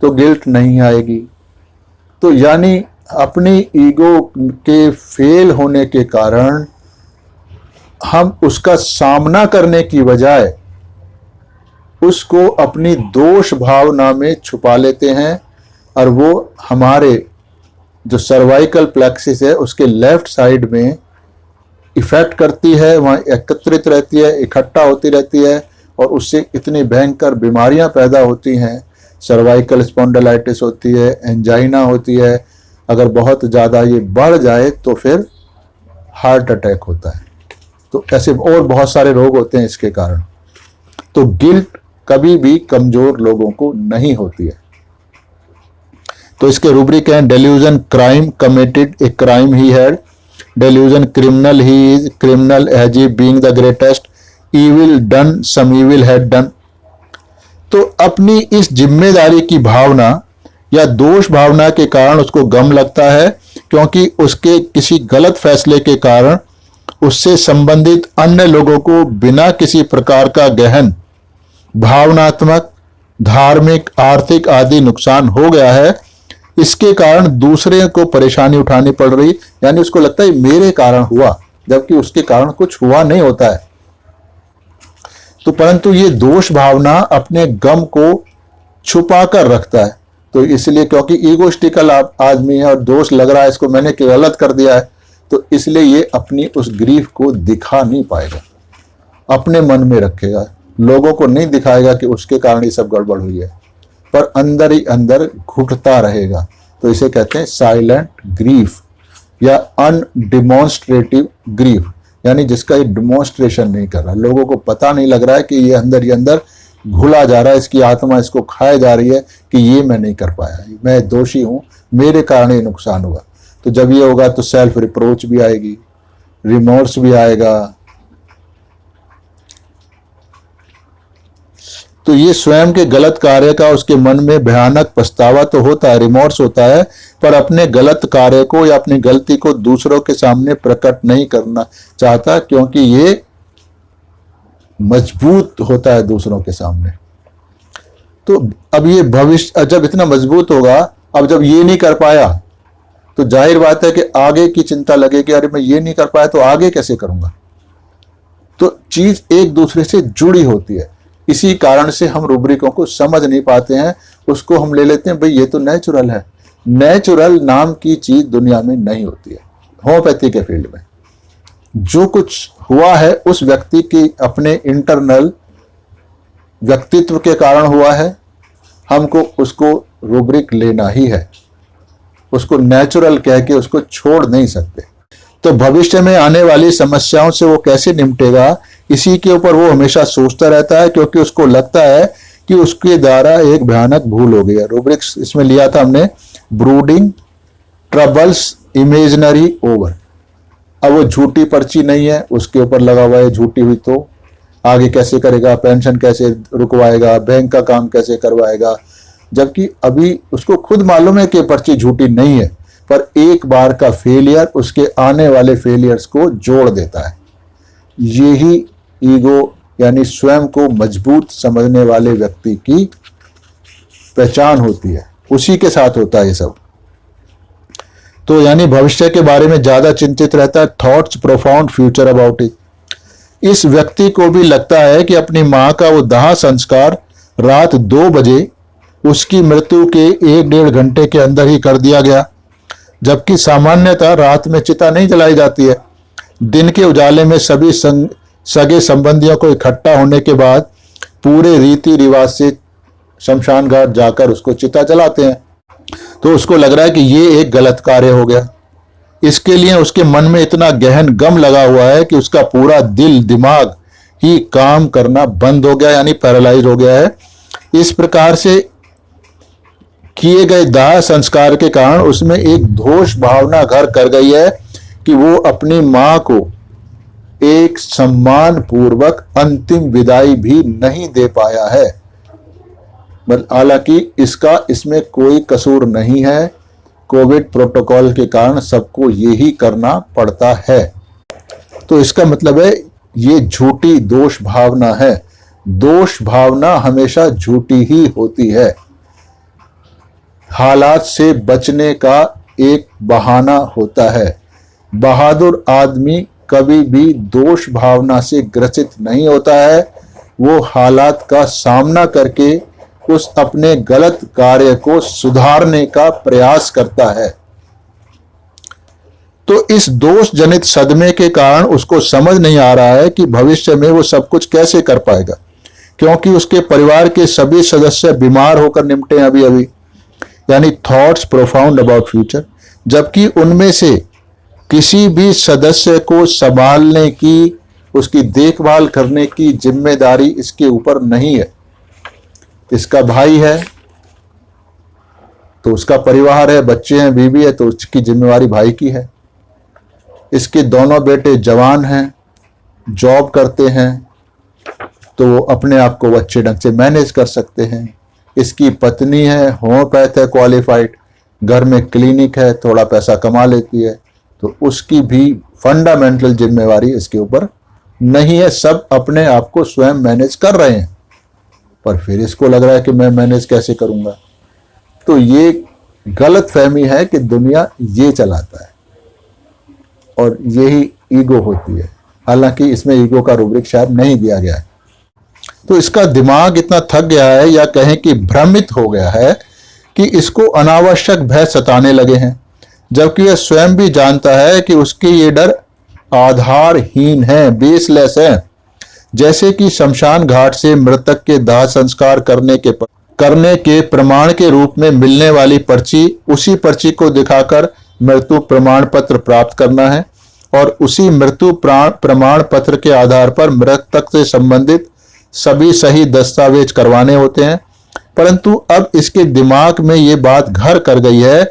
तो गिल्ट नहीं आएगी। तो यानी अपनी ईगो के फेल होने के कारण हम उसका सामना करने की बजाय उसको अपनी दोष भावना में छुपा लेते हैं, और वो हमारे जो सर्वाइकल प्लेक्सिस है उसके लेफ्ट साइड में इफेक्ट करती है, वहाँ एकत्रित रहती है, इकट्ठा होती रहती है, और उससे इतनी भयंकर बीमारियां पैदा होती हैं। सर्वाइकल स्पॉन्डिलाइटिस होती है, एंजाइना होती है, अगर बहुत ज़्यादा ये बढ़ जाए तो फिर हार्ट अटैक होता है। तो ऐसे और बहुत सारे रोग होते हैं इसके कारण। तो गिल्ट कभी भी कमजोर लोगों को नहीं होती है। तो इसके रूब्रिक हैं delusion crime committed a crime he had, delusion criminal he is criminal as he being the greatest, evil done some evil had done. तो अपनी इस जिम्मेदारी की भावना या दोष भावना के कारण उसको गम लगता है, क्योंकि उसके किसी गलत फैसले के कारण उससे संबंधित अन्य लोगों को बिना किसी प्रकार का गहन भावनात्मक, धार्मिक, आर्थिक आदि नुकसान हो गया है, इसके कारण दूसरे को परेशानी उठानी पड़ रही, यानी उसको लगता है मेरे कारण हुआ, जबकि उसके कारण कुछ हुआ नहीं होता है। तो परंतु ये दोष भावना अपने गम को छुपा कर रखता है। तो इसलिए क्योंकि ईगोइस्टिकल आदमी है और दोष लग रहा है इसको मैंने गलत कर दिया है, तो इसलिए ये अपनी उस ग्रीफ को दिखा नहीं पाएगा, अपने मन में रखेगा, लोगों को नहीं दिखाएगा कि उसके कारण ये सब गड़बड़ हुई है, पर अंदर ही अंदर घुटता रहेगा। तो इसे कहते हैं साइलेंट ग्रीफ या अनडिमॉन्स्ट्रेटिव ग्रीफ, यानी जिसका ये डिमॉन्स्ट्रेशन नहीं कर रहा, लोगों को पता नहीं लग रहा है कि ये अंदर घुला जा रहा है, इसकी आत्मा इसको खाए जा रही है कि ये मैं नहीं कर पाया, मैं दोषी हूं, मेरे कारण ये नुकसान हुआ। तो जब ये होगा तो सेल्फ रिप्रोच भी आएगी, रिमोर्स भी आएगा। तो ये स्वयं के गलत कार्य का उसके मन में भयानक पछतावा तो होता है, रिमोर्स होता है, पर अपने गलत कार्य को या अपनी गलती को दूसरों के सामने प्रकट नहीं करना चाहता, क्योंकि ये मजबूत होता है दूसरों के सामने। तो अब ये भविष्य जब इतना मजबूत होगा, अब जब ये नहीं कर पाया तो जाहिर बात है कि आगे की चिंता लगेगी, अरे मैं ये नहीं कर पाया तो आगे कैसे करूंगा। तो चीज एक दूसरे से जुड़ी होती है, इसी कारण से हम रूब्रिकों को समझ नहीं पाते हैं, उसको हम ले लेते हैं भाई ये तो नेचुरल है। नेचुरल नाम की चीज दुनिया में नहीं होती है। होम्योपैथी के फील्ड में जो कुछ हुआ है उस व्यक्ति की अपने इंटरनल व्यक्तित्व के कारण हुआ है, हमको उसको रूब्रिक लेना ही है, उसको नेचुरल कह के उसको छोड़ नहीं सकते। तो भविष्य में आने वाली समस्याओं से वो कैसे निपटेगा, इसी के ऊपर वो हमेशा सोचता रहता है, क्योंकि उसको लगता है कि उसके द्वारा एक भयानक भूल हो गई है। रूब्रिक्स इसमें लिया था हमने, ब्रूडिंग, ट्रबल्स, इमेजिनरी, ओवर। अब वो झूठी पर्ची नहीं है, उसके ऊपर लगा हुआ है झूठी हुई, तो आगे कैसे करेगा, पेंशन कैसे रुकवाएगा, बैंक का काम कैसे करवाएगा, जबकि अभी उसको खुद मालूम है कि पर्ची झूठी नहीं है, पर एक बार का फेलियर उसके आने वाले फेलियर्स को जोड़ देता है। यही ईगो यानी स्वयं को मजबूत समझने वाले व्यक्ति की पहचान होती है, उसी के साथ होता है ये सब। तो यानी भविष्य के बारे में ज्यादा चिंतित रहता है, thoughts profound future about it. इस व्यक्ति को भी लगता है कि अपनी मां का वो दाह संस्कार रात 2 बजे उसकी मृत्यु के 1-1.5 घंटे के अंदर ही कर दिया गया, जबकि सामान्यतः रात में चिता नहीं जलाई जाती है। दिन के उजाले में सभी सगे संबंधियों को इकट्ठा होने के बाद पूरे रीति रिवाज से शमशान घाट जाकर उसको चिता जलाते हैं। तो उसको लग रहा है कि ये एक गलत कार्य हो गया। इसके लिए उसके मन में इतना गहन गम लगा हुआ है कि उसका पूरा दिल दिमाग ही काम करना बंद हो गया, यानी पैरालाइज हो गया है। इस प्रकार से किए गए दाह संस्कार के कारण उसमें एक दोष भावना घर कर गई है कि वो अपनी मां को एक सम्मान पूर्वक अंतिम विदाई भी नहीं दे पाया है। हालांकि इसमें कोई कसूर नहीं है, कोविड प्रोटोकॉल के कारण सबको यही करना पड़ता है। तो इसका मतलब है ये झूठी दोष भावना है। दोष भावना हमेशा झूठी ही होती है, हालात से बचने का एक बहाना होता है। बहादुर आदमी कभी भी दोष भावना से ग्रसित नहीं होता है, वो हालात का सामना करके उस अपने गलत कार्य को सुधारने का प्रयास करता है। तो इस दोष जनित सदमे के कारण उसको समझ नहीं आ रहा है कि भविष्य में वो सब कुछ कैसे कर पाएगा, क्योंकि उसके परिवार के सभी सदस्य बीमार होकर निपटे हैं अभी, यानी थॉट्स प्रोफाउंड अबाउट फ्यूचर, जबकि उनमें से किसी भी सदस्य को संभालने की, उसकी देखभाल करने की जिम्मेदारी इसके ऊपर नहीं है। इसका भाई है तो उसका परिवार है, बच्चे हैं, बीवी है, तो उसकी जिम्मेवारी भाई की है। इसके दोनों बेटे जवान हैं, जॉब करते हैं, तो वो अपने आप को अच्छे ढंग से मैनेज कर सकते हैं। इसकी पत्नी है, होम्योपैथ है, क्वालिफाइड, घर में क्लिनिक है, थोड़ा पैसा कमा लेती है, तो उसकी भी फंडामेंटल जिम्मेवारी इसके ऊपर नहीं है। सब अपने आप को स्वयं मैनेज कर रहे हैं, पर फिर इसको लग रहा है कि मैं मैनेज कैसे करूंगा। तो ये गलत फहमी है कि दुनिया ये चलाता है और यही ईगो होती है, हालांकि इसमें ईगो का रूब्रिक शायद नहीं दिया गया है। तो इसका दिमाग इतना थक गया है, या कहें कि भ्रमित हो गया है, कि इसको अनावश्यक भय सताने लगे हैं, जबकि यह स्वयं भी जानता है कि उसके ये डर आधारहीन है, बेसलेस है। जैसे कि शमशान घाट से मृतक के दाह संस्कार करने के प्रमाण के रूप में मिलने वाली पर्ची, उसी पर्ची को दिखाकर मृत्यु प्रमाण पत्र प्राप्त करना है और उसी मृत्यु प्रमाण पत्र के आधार पर मृतक से संबंधित सभी सही दस्तावेज करवाने होते हैं। परंतु अब इसके दिमाग में ये बात घर कर गई है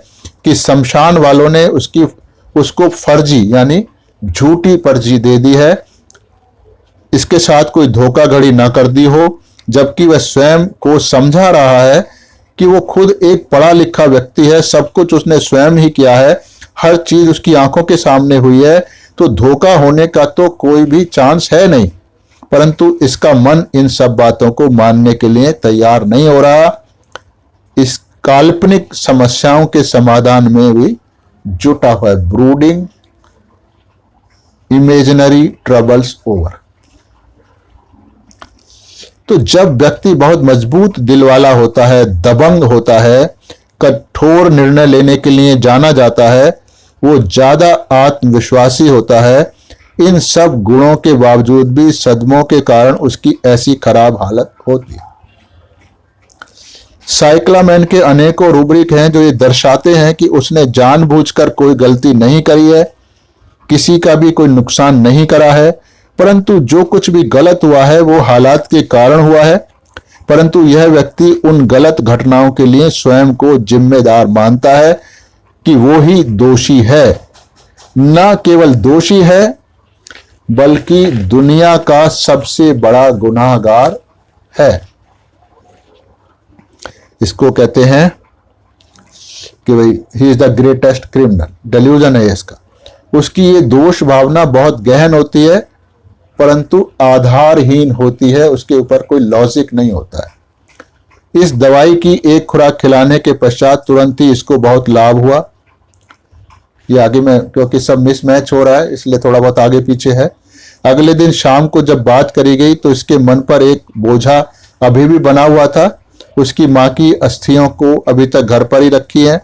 कि शमशान वालों ने उसको फर्जी यानी झूठी पर्ची दे दी है, इसके साथ कोई धोखाधड़ी ना कर दी हो, जबकि वह स्वयं को समझा रहा है कि वो खुद एक पढ़ा लिखा व्यक्ति है, सब कुछ उसने स्वयं ही किया है, हर चीज उसकी आंखों के सामने हुई है, तो धोखा होने का तो कोई भी चांस है नहीं। परंतु इसका मन इन सब बातों को मानने के लिए तैयार नहीं हो रहा। इस काल्पनिक समस्याओं के समाधान में भी जुटा हुआ है, ब्रूडिंग इमेजिनरी ट्रबल्स ओवर। तो जब व्यक्ति बहुत मजबूत दिल वाला होता है, दबंग होता है, कठोर निर्णय लेने के लिए जाना जाता है, वो ज्यादा आत्मविश्वासी होता है। इन सब गुणों के बावजूद भी सदमों के कारण उसकी ऐसी खराब हालत होती है। साइक्लामैन के अनेकों रूब्रिक हैं जो ये दर्शाते हैं कि उसने जानबूझकर कोई गलती नहीं करी है, किसी का भी कोई नुकसान नहीं करा है, परंतु जो कुछ भी गलत हुआ है वो हालात के कारण हुआ है। परंतु यह व्यक्ति उन गलत घटनाओं के लिए स्वयं को जिम्मेदार मानता है कि वो ही दोषी है। न केवल दोषी है बल्कि दुनिया का सबसे बड़ा गुनाहगार है। इसको कहते हैं कि भाई he is the greatest criminal, delusion है इसका। उसकी ये दोष भावना बहुत गहन होती है परंतु आधारहीन होती है, उसके ऊपर कोई लॉजिक नहीं होता है। इस दवाई की एक खुराक खिलाने के पश्चात तुरंत ही इसको बहुत लाभ हुआ। ये आगे में क्योंकि सब मिसमैच हो रहा है इसलिए थोड़ा बहुत आगे पीछे है। अगले दिन शाम को जब बात करी गई तो इसके मन पर एक बोझा अभी भी बना हुआ था। उसकी माँ की अस्थियों को अभी तक घर पर ही रखी है,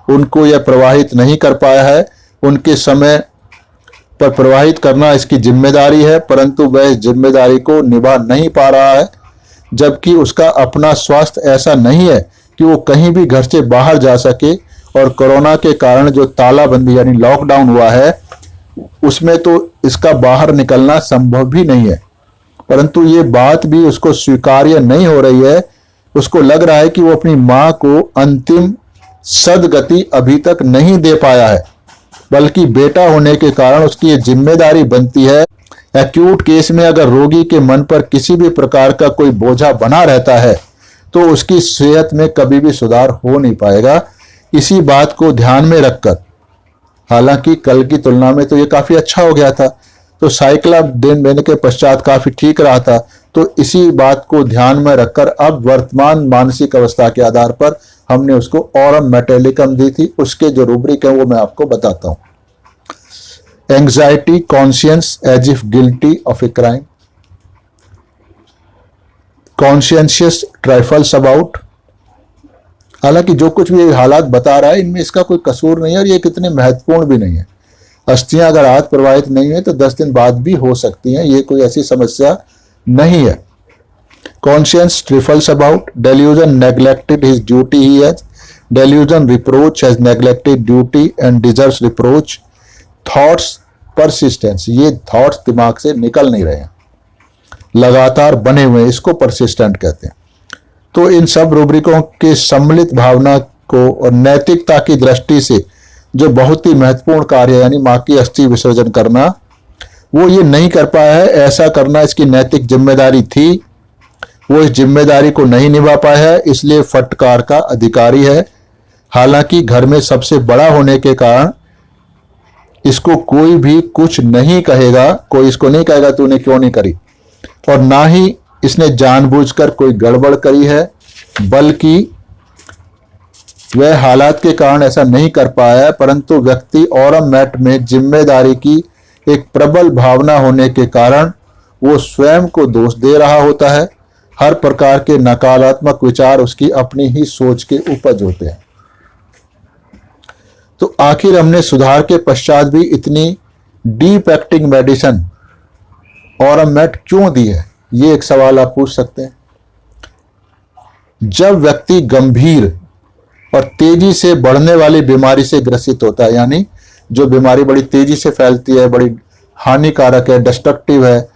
उनको यह प्रवाहित नहीं कर पाया है। उनके समय पर प्रवाहित करना इसकी जिम्मेदारी है, परंतु वह इस जिम्मेदारी को निभा नहीं पा रहा है। जबकि उसका अपना स्वास्थ्य ऐसा नहीं है कि वो कहीं भी घर से बाहर जा सके, और कोरोना के कारण जो तालाबंदी यानी लॉकडाउन हुआ है उसमें तो इसका बाहर निकलना संभव भी नहीं है। परंतु ये बात भी उसको स्वीकार्य नहीं हो रही है। उसको लग रहा है कि वो अपनी माँ को अंतिम सदगति अभी तक नहीं दे पाया है, बल्कि बेटा होने के कारण उसकी ये जिम्मेदारी बनती है। एक्यूट केस में अगर रोगी के मन पर किसी भी प्रकार का कोई बोझा बना रहता है तो उसकी सेहत में कभी भी सुधार हो नहीं पाएगा। इसी बात को ध्यान में रखकर, हालांकि कल की तुलना में तो ये काफी अच्छा हो गया था, तो साइक्लामेन लेने के पश्चात काफी ठीक रहा था, तो इसी बात को ध्यान में रखकर अब वर्तमान मानसिक अवस्था के आधार पर हमने उसको ऑरम मेटालिकम दी थी। उसके जो रूब्रिक है वो मैं आपको बताता हूं। Anxiety, conscience as if guilty of a crime, conscientious trifles about. हालांकि जो कुछ भी हालात बता रहा है इनमें इसका कोई कसूर नहीं है और ये कितने महत्वपूर्ण भी नहीं है। अस्थियां अगर आज प्रवाहित नहीं है तो 10 दिन बाद भी हो सकती हैं, ये कोई ऐसी समस्या नहीं है। Conscience trifles about, delusion neglected his duty he has, delusion reproach has neglected duty and deserves reproach, thoughts persistence, ये थॉट्स दिमाग से निकल नहीं रहे हैं, लगातार बने हुए, इसको परसिस्टेंट कहते हैं। तो इन सब रूब्रिकों के सम्मिलित भावना को और नैतिकता की दृष्टि से जो बहुत ही महत्वपूर्ण कार्य है यानी मां की अस्थि विसर्जन करना, वो ये नहीं कर पाया है। ऐसा करना इसकी नैतिक जिम्मेदारी थी, वो इस जिम्मेदारी को नहीं निभा पाया है, इसलिए फटकार का अधिकारी है। हालांकि घर में सबसे बड़ा होने के कारण इसको कोई भी कुछ नहीं कहेगा, कोई इसको नहीं कहेगा तूने क्यों नहीं करी, और ना ही इसने जानबूझकर कोई गड़बड़ करी है, बल्कि वह हालात के कारण ऐसा नहीं कर पाया है, परंतु व्यक्ति ऑरम मैट में जिम्मेदारी की एक प्रबल भावना होने के कारण वो स्वयं को दोष दे रहा होता है। हर प्रकार के नकारात्मक विचार उसकी अपनी ही सोच के उपज होते हैं। तो आखिर हमने सुधार के पश्चात भी इतनी deep acting medicine aurum met क्यों दी है, ये एक सवाल आप पूछ सकते हैं। जब व्यक्ति गंभीर और तेजी से बढ़ने वाली बीमारी से ग्रसित होता है, यानी जो बीमारी बड़ी तेजी से फैलती है, बड़ी हानिकारक है, डिस्ट्रक्टिव है,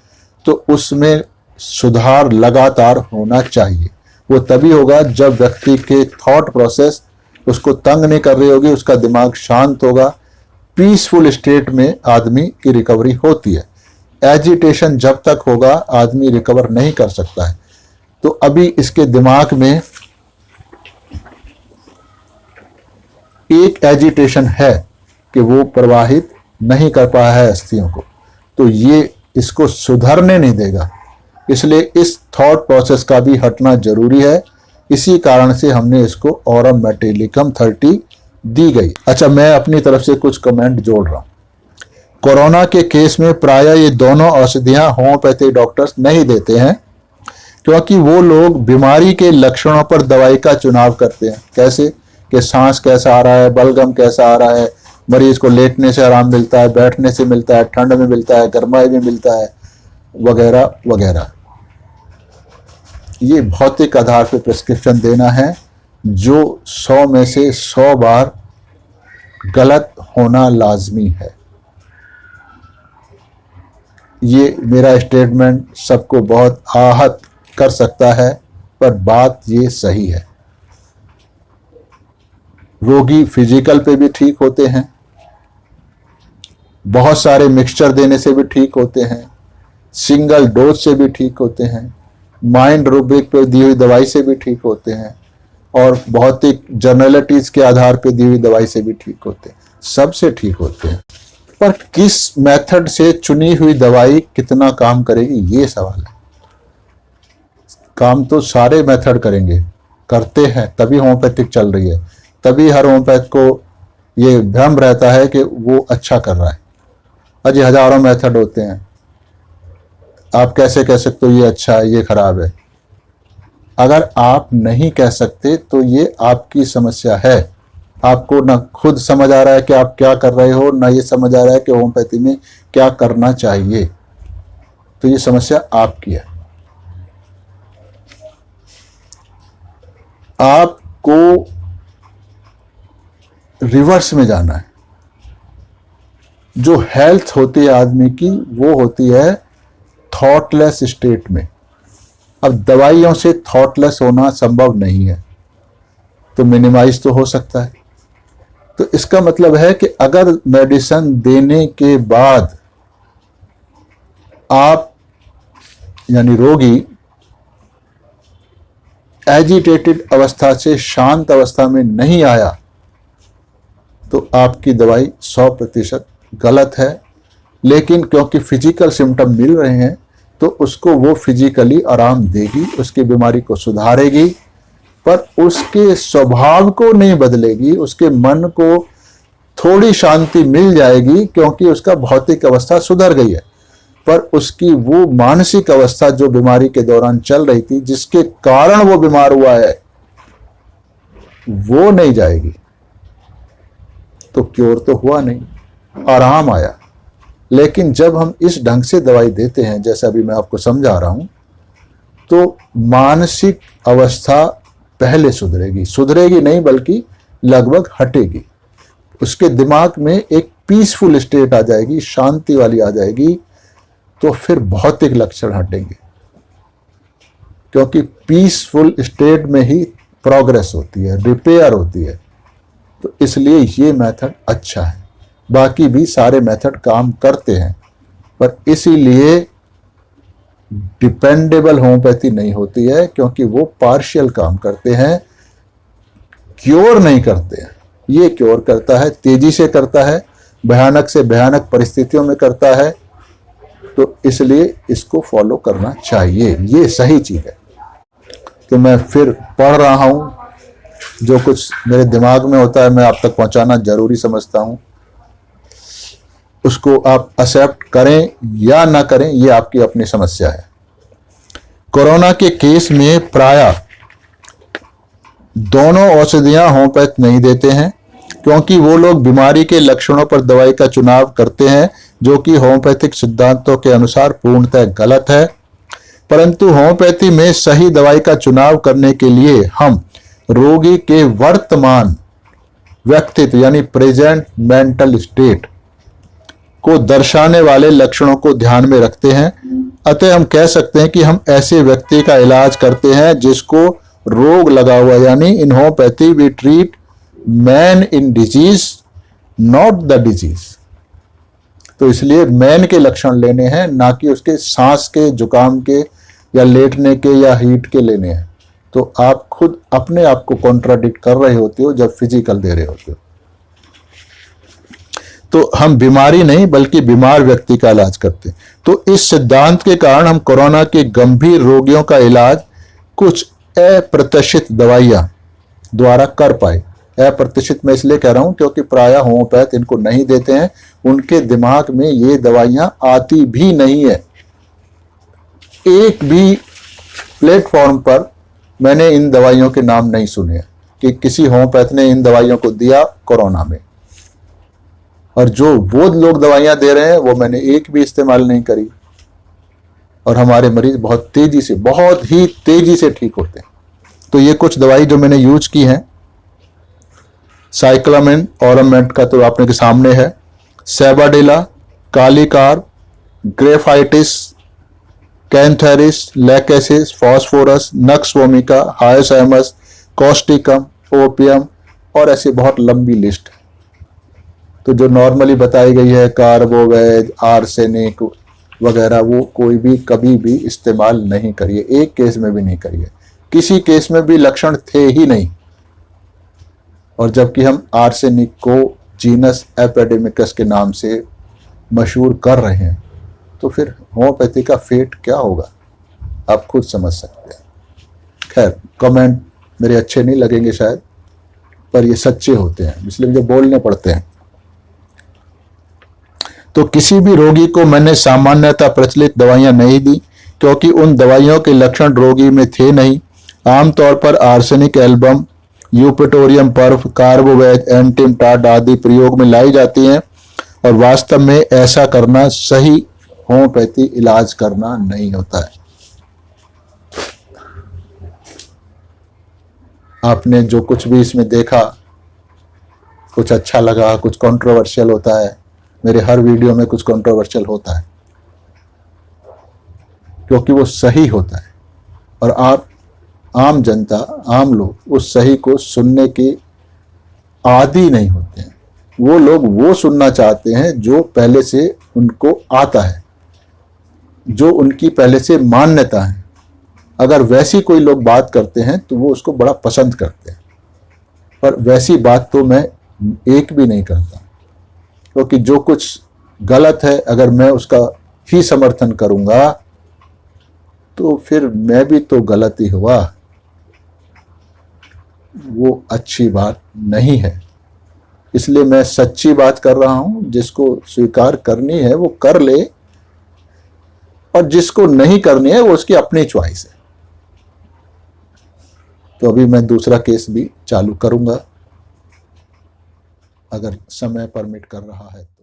तो उसमें सुधार लगातार होना चाहिए। वो तभी होगा जब व्यक्ति के थॉट प्रोसेस उसको तंग नहीं कर रही होगी, उसका दिमाग शांत होगा, पीसफुल स्टेट में आदमी की रिकवरी होती है। एजिटेशन जब तक होगा आदमी रिकवर नहीं कर सकता है। तो अभी इसके दिमाग में एक एजिटेशन है कि वो प्रवाहित नहीं कर पाया है अस्थियों को, तो ये इसको सुधरने नहीं देगा। इसलिए इस थॉट प्रोसेस का भी हटना जरूरी है। इसी कारण से हमने इसको ऑरम मेटिलिकम 30 दी गई। अच्छा, मैं अपनी तरफ से कुछ कमेंट जोड़ रहा हूं। कोरोना के केस में प्रायः ये दोनों औषधियां होम्योपैथिक डॉक्टर्स नहीं देते हैं, क्योंकि वो लोग बीमारी के लक्षणों पर दवाई का चुनाव करते हैं। कैसे कि सांस कैसा आ रहा है, बलगम कैसा आ रहा है, मरीज को लेटने से आराम मिलता है, बैठने से मिलता है, ठंड में मिलता है, गर्माई में मिलता है, वगैरह वगैरह। ये भौतिक आधार पर प्रिस्क्रिप्शन देना है, जो 100 में से 100 बार गलत होना लाजमी है। ये मेरा स्टेटमेंट सबको बहुत आहत कर सकता है, पर बात ये सही है। रोगी फिजिकल पे भी ठीक होते हैं, बहुत सारे मिक्सचर देने से भी ठीक होते हैं, सिंगल डोज से भी ठीक होते हैं, माइंड रूब्रिक पर दी हुई दवाई से भी ठीक होते हैं, और भौतिक जर्नलिटीज के आधार पर दी हुई दवाई से भी ठीक होते हैं, सबसे ठीक होते हैं। पर किस मेथड से चुनी हुई दवाई कितना काम करेगी, ये सवाल है। काम तो सारे मेथड करेंगे, करते हैं, तभी होम्योपैथिक चल रही है, तभी हर होम्योपैथ को ये भ्रम रहता है कि वो अच्छा कर रहा है। अजी हजारों मेथड होते हैं, आप कैसे कह सकते हो ये अच्छा है, ये खराब है। अगर आप नहीं कह सकते तो ये आपकी समस्या है। आपको ना खुद समझ आ रहा है कि आप क्या कर रहे हो, ना ये समझ आ रहा है कि होम्योपैथी में क्या करना चाहिए, तो ये समस्या आपकी है। आपको रिवर्स में जाना है। जो हेल्थ होती है आदमी की, वो होती है थॉटलेस स्टेट में। अब दवाइयों से थॉटलेस होना संभव नहीं है, तो मिनिमाइज तो हो सकता है। तो इसका मतलब है कि अगर मेडिसिन देने के बाद आप यानी रोगी एजिटेटेड अवस्था से शांत अवस्था में नहीं आया, तो आपकी दवाई 100% गलत है। लेकिन क्योंकि फिजिकल सिम्टम मिल रहे हैं, तो उसको वो फिजिकली आराम देगी, उसकी बीमारी को सुधारेगी, पर उसके स्वभाव को नहीं बदलेगी। उसके मन को थोड़ी शांति मिल जाएगी क्योंकि उसका भौतिक अवस्था सुधर गई है, पर उसकी वो मानसिक अवस्था जो बीमारी के दौरान चल रही थी, जिसके कारण वो बीमार हुआ है, वो नहीं जाएगी। तो क्योर तो हुआ नहीं, आराम आया। लेकिन जब हम इस ढंग से दवाई देते हैं, जैसा अभी मैं आपको समझा रहा हूं, तो मानसिक अवस्था पहले सुधरेगी नहीं बल्कि लगभग हटेगी। उसके दिमाग में एक पीसफुल स्टेट आ जाएगी, शांति वाली आ जाएगी, तो फिर भौतिक लक्षण हटेंगे। क्योंकि पीसफुल स्टेट में ही प्रोग्रेस होती है, रिपेयर होती है। तो इसलिए ये मेथड अच्छा है। बाकी भी सारे मेथड काम करते हैं, पर इसीलिए डिपेंडेबल होम्योपैथी नहीं होती है, क्योंकि वो पार्शियल काम करते हैं, क्योर नहीं करते हैं। ये क्योर करता है, तेजी से करता है, भयानक से भयानक परिस्थितियों में करता है, तो इसलिए इसको फॉलो करना चाहिए, ये सही चीज है। तो मैं फिर पढ़ रहा हूं, जो कुछ मेरे दिमाग में होता है मैं आप तक पहुंचाना जरूरी समझता हूं। उसको आप एक्सेप्ट करें या ना करें, ये आपकी अपनी समस्या है। कोरोना के केस में प्रायः दोनों औषधियां होम्योपैथ नहीं देते हैं, क्योंकि वो लोग बीमारी के लक्षणों पर दवाई का चुनाव करते हैं, जो कि होम्योपैथिक सिद्धांतों के अनुसार पूर्णतः गलत है। परंतु होम्योपैथी में सही दवाई का चुनाव करने के लिए हम रोगी के वर्तमान व्यक्तित्व यानी प्रेजेंट मेंटल स्टेट को दर्शाने वाले लक्षणों को ध्यान में रखते हैं। अतः हम कह सकते हैं कि हम ऐसे व्यक्ति का इलाज करते हैं जिसको रोग लगा हुआ, यानी in homeopathy we treat man in disease not the disease. तो इसलिए मैन के लक्षण लेने हैं, ना कि उसके सांस के, जुकाम के या लेटने के या हीट के लेने हैं। तो आप खुद अपने आप को कॉन्ट्राडिक्ट कर रहे होते हो जब फिजिकल दे रहे होते हो। तो हम बीमारी नहीं बल्कि बीमार व्यक्ति का इलाज करते हैं। तो इस सिद्धांत के कारण हम कोरोना के गंभीर रोगियों का इलाज कुछ अप्रत्याशित दवाइयां द्वारा कर पाए। अप्रत्याशित मैं इसलिए कह रहा हूं क्योंकि प्रायः होम्योपैथ इनको नहीं देते हैं, उनके दिमाग में ये दवाइयां आती भी नहीं है। एक भी प्लेटफॉर्म पर मैंने इन दवाइयों के नाम नहीं सुने कि किसी होम्योपैथ ने इन दवाइयों को दिया कोरोना में, और जो वो लोग दवाइयां दे रहे हैं वो मैंने एक भी इस्तेमाल नहीं करी, और हमारे मरीज बहुत ही तेजी से ठीक होते हैं। तो ये कुछ दवाई जो मैंने यूज की हैं, साइक्लामिन ऑरमेंट का तो आपने के सामने है, सेबाडेला, कालीकार, graphites, cantharis, lachesis, phosphorus, nux vomica, hyoscyamus, causticum, opium, और ऐसी बहुत लंबी लिस्ट है। तो जो नॉर्मली बताई गई है कार्बोवेज, आर्सेनिक वगैरह, वो कोई भी कभी भी इस्तेमाल नहीं करिए, एक केस में भी नहीं करिए, किसी केस में भी लक्षण थे ही नहीं। और जबकि हम आर्सेनिक को जीनस एपिडेमिकस के नाम से मशहूर कर रहे हैं, तो फिर होम्योपैथी का फेट क्या होगा आप खुद समझ सकते हैं। खैर, कमेंट मेरे अच्छे नहीं लगेंगे शायद, पर ये सच्चे होते हैं, इसलिए मुझे बोलने पड़ते हैं। तो किसी भी रोगी को मैंने सामान्यतः प्रचलित दवाइयां नहीं दी, क्योंकि उन दवाइयों के लक्षण रोगी में थे नहीं। आमतौर पर आर्सेनिक एल्बम, यूपेटोरियम पर्फ, कार्बोवेज, एंटीमटाड आदि प्रयोग में लाई जाती हैं, और वास्तव में ऐसा करना सही होम्योपैथी इलाज करना नहीं होता है। आपने जो कुछ भी इसमें देखा, कुछ अच्छा लगा, कुछ कंट्रोवर्शियल होता है, मेरे हर वीडियो में कुछ कंट्रोवर्शियल होता है क्योंकि वो सही होता है, और आप आम जनता, आम लोग उस सही को सुनने के आदी नहीं होते हैं। वो लोग वो सुनना चाहते हैं जो पहले से उनको आता है, जो उनकी पहले से मान्यता है। अगर वैसी कोई लोग बात करते हैं तो वो उसको बड़ा पसंद करते हैं, पर वैसी बात तो मैं एक भी नहीं करता, क्योंकि जो कुछ गलत है अगर मैं उसका ही समर्थन करूंगा तो फिर मैं भी तो गलत ही हुआ, वो अच्छी बात नहीं है। इसलिए मैं सच्ची बात कर रहा हूं, जिसको स्वीकार करनी है वो कर ले, और जिसको नहीं करनी है वो उसकी अपनी चॉइस है। तो अभी मैं दूसरा केस भी चालू करूंगा अगर समय परमिट कर रहा है तो।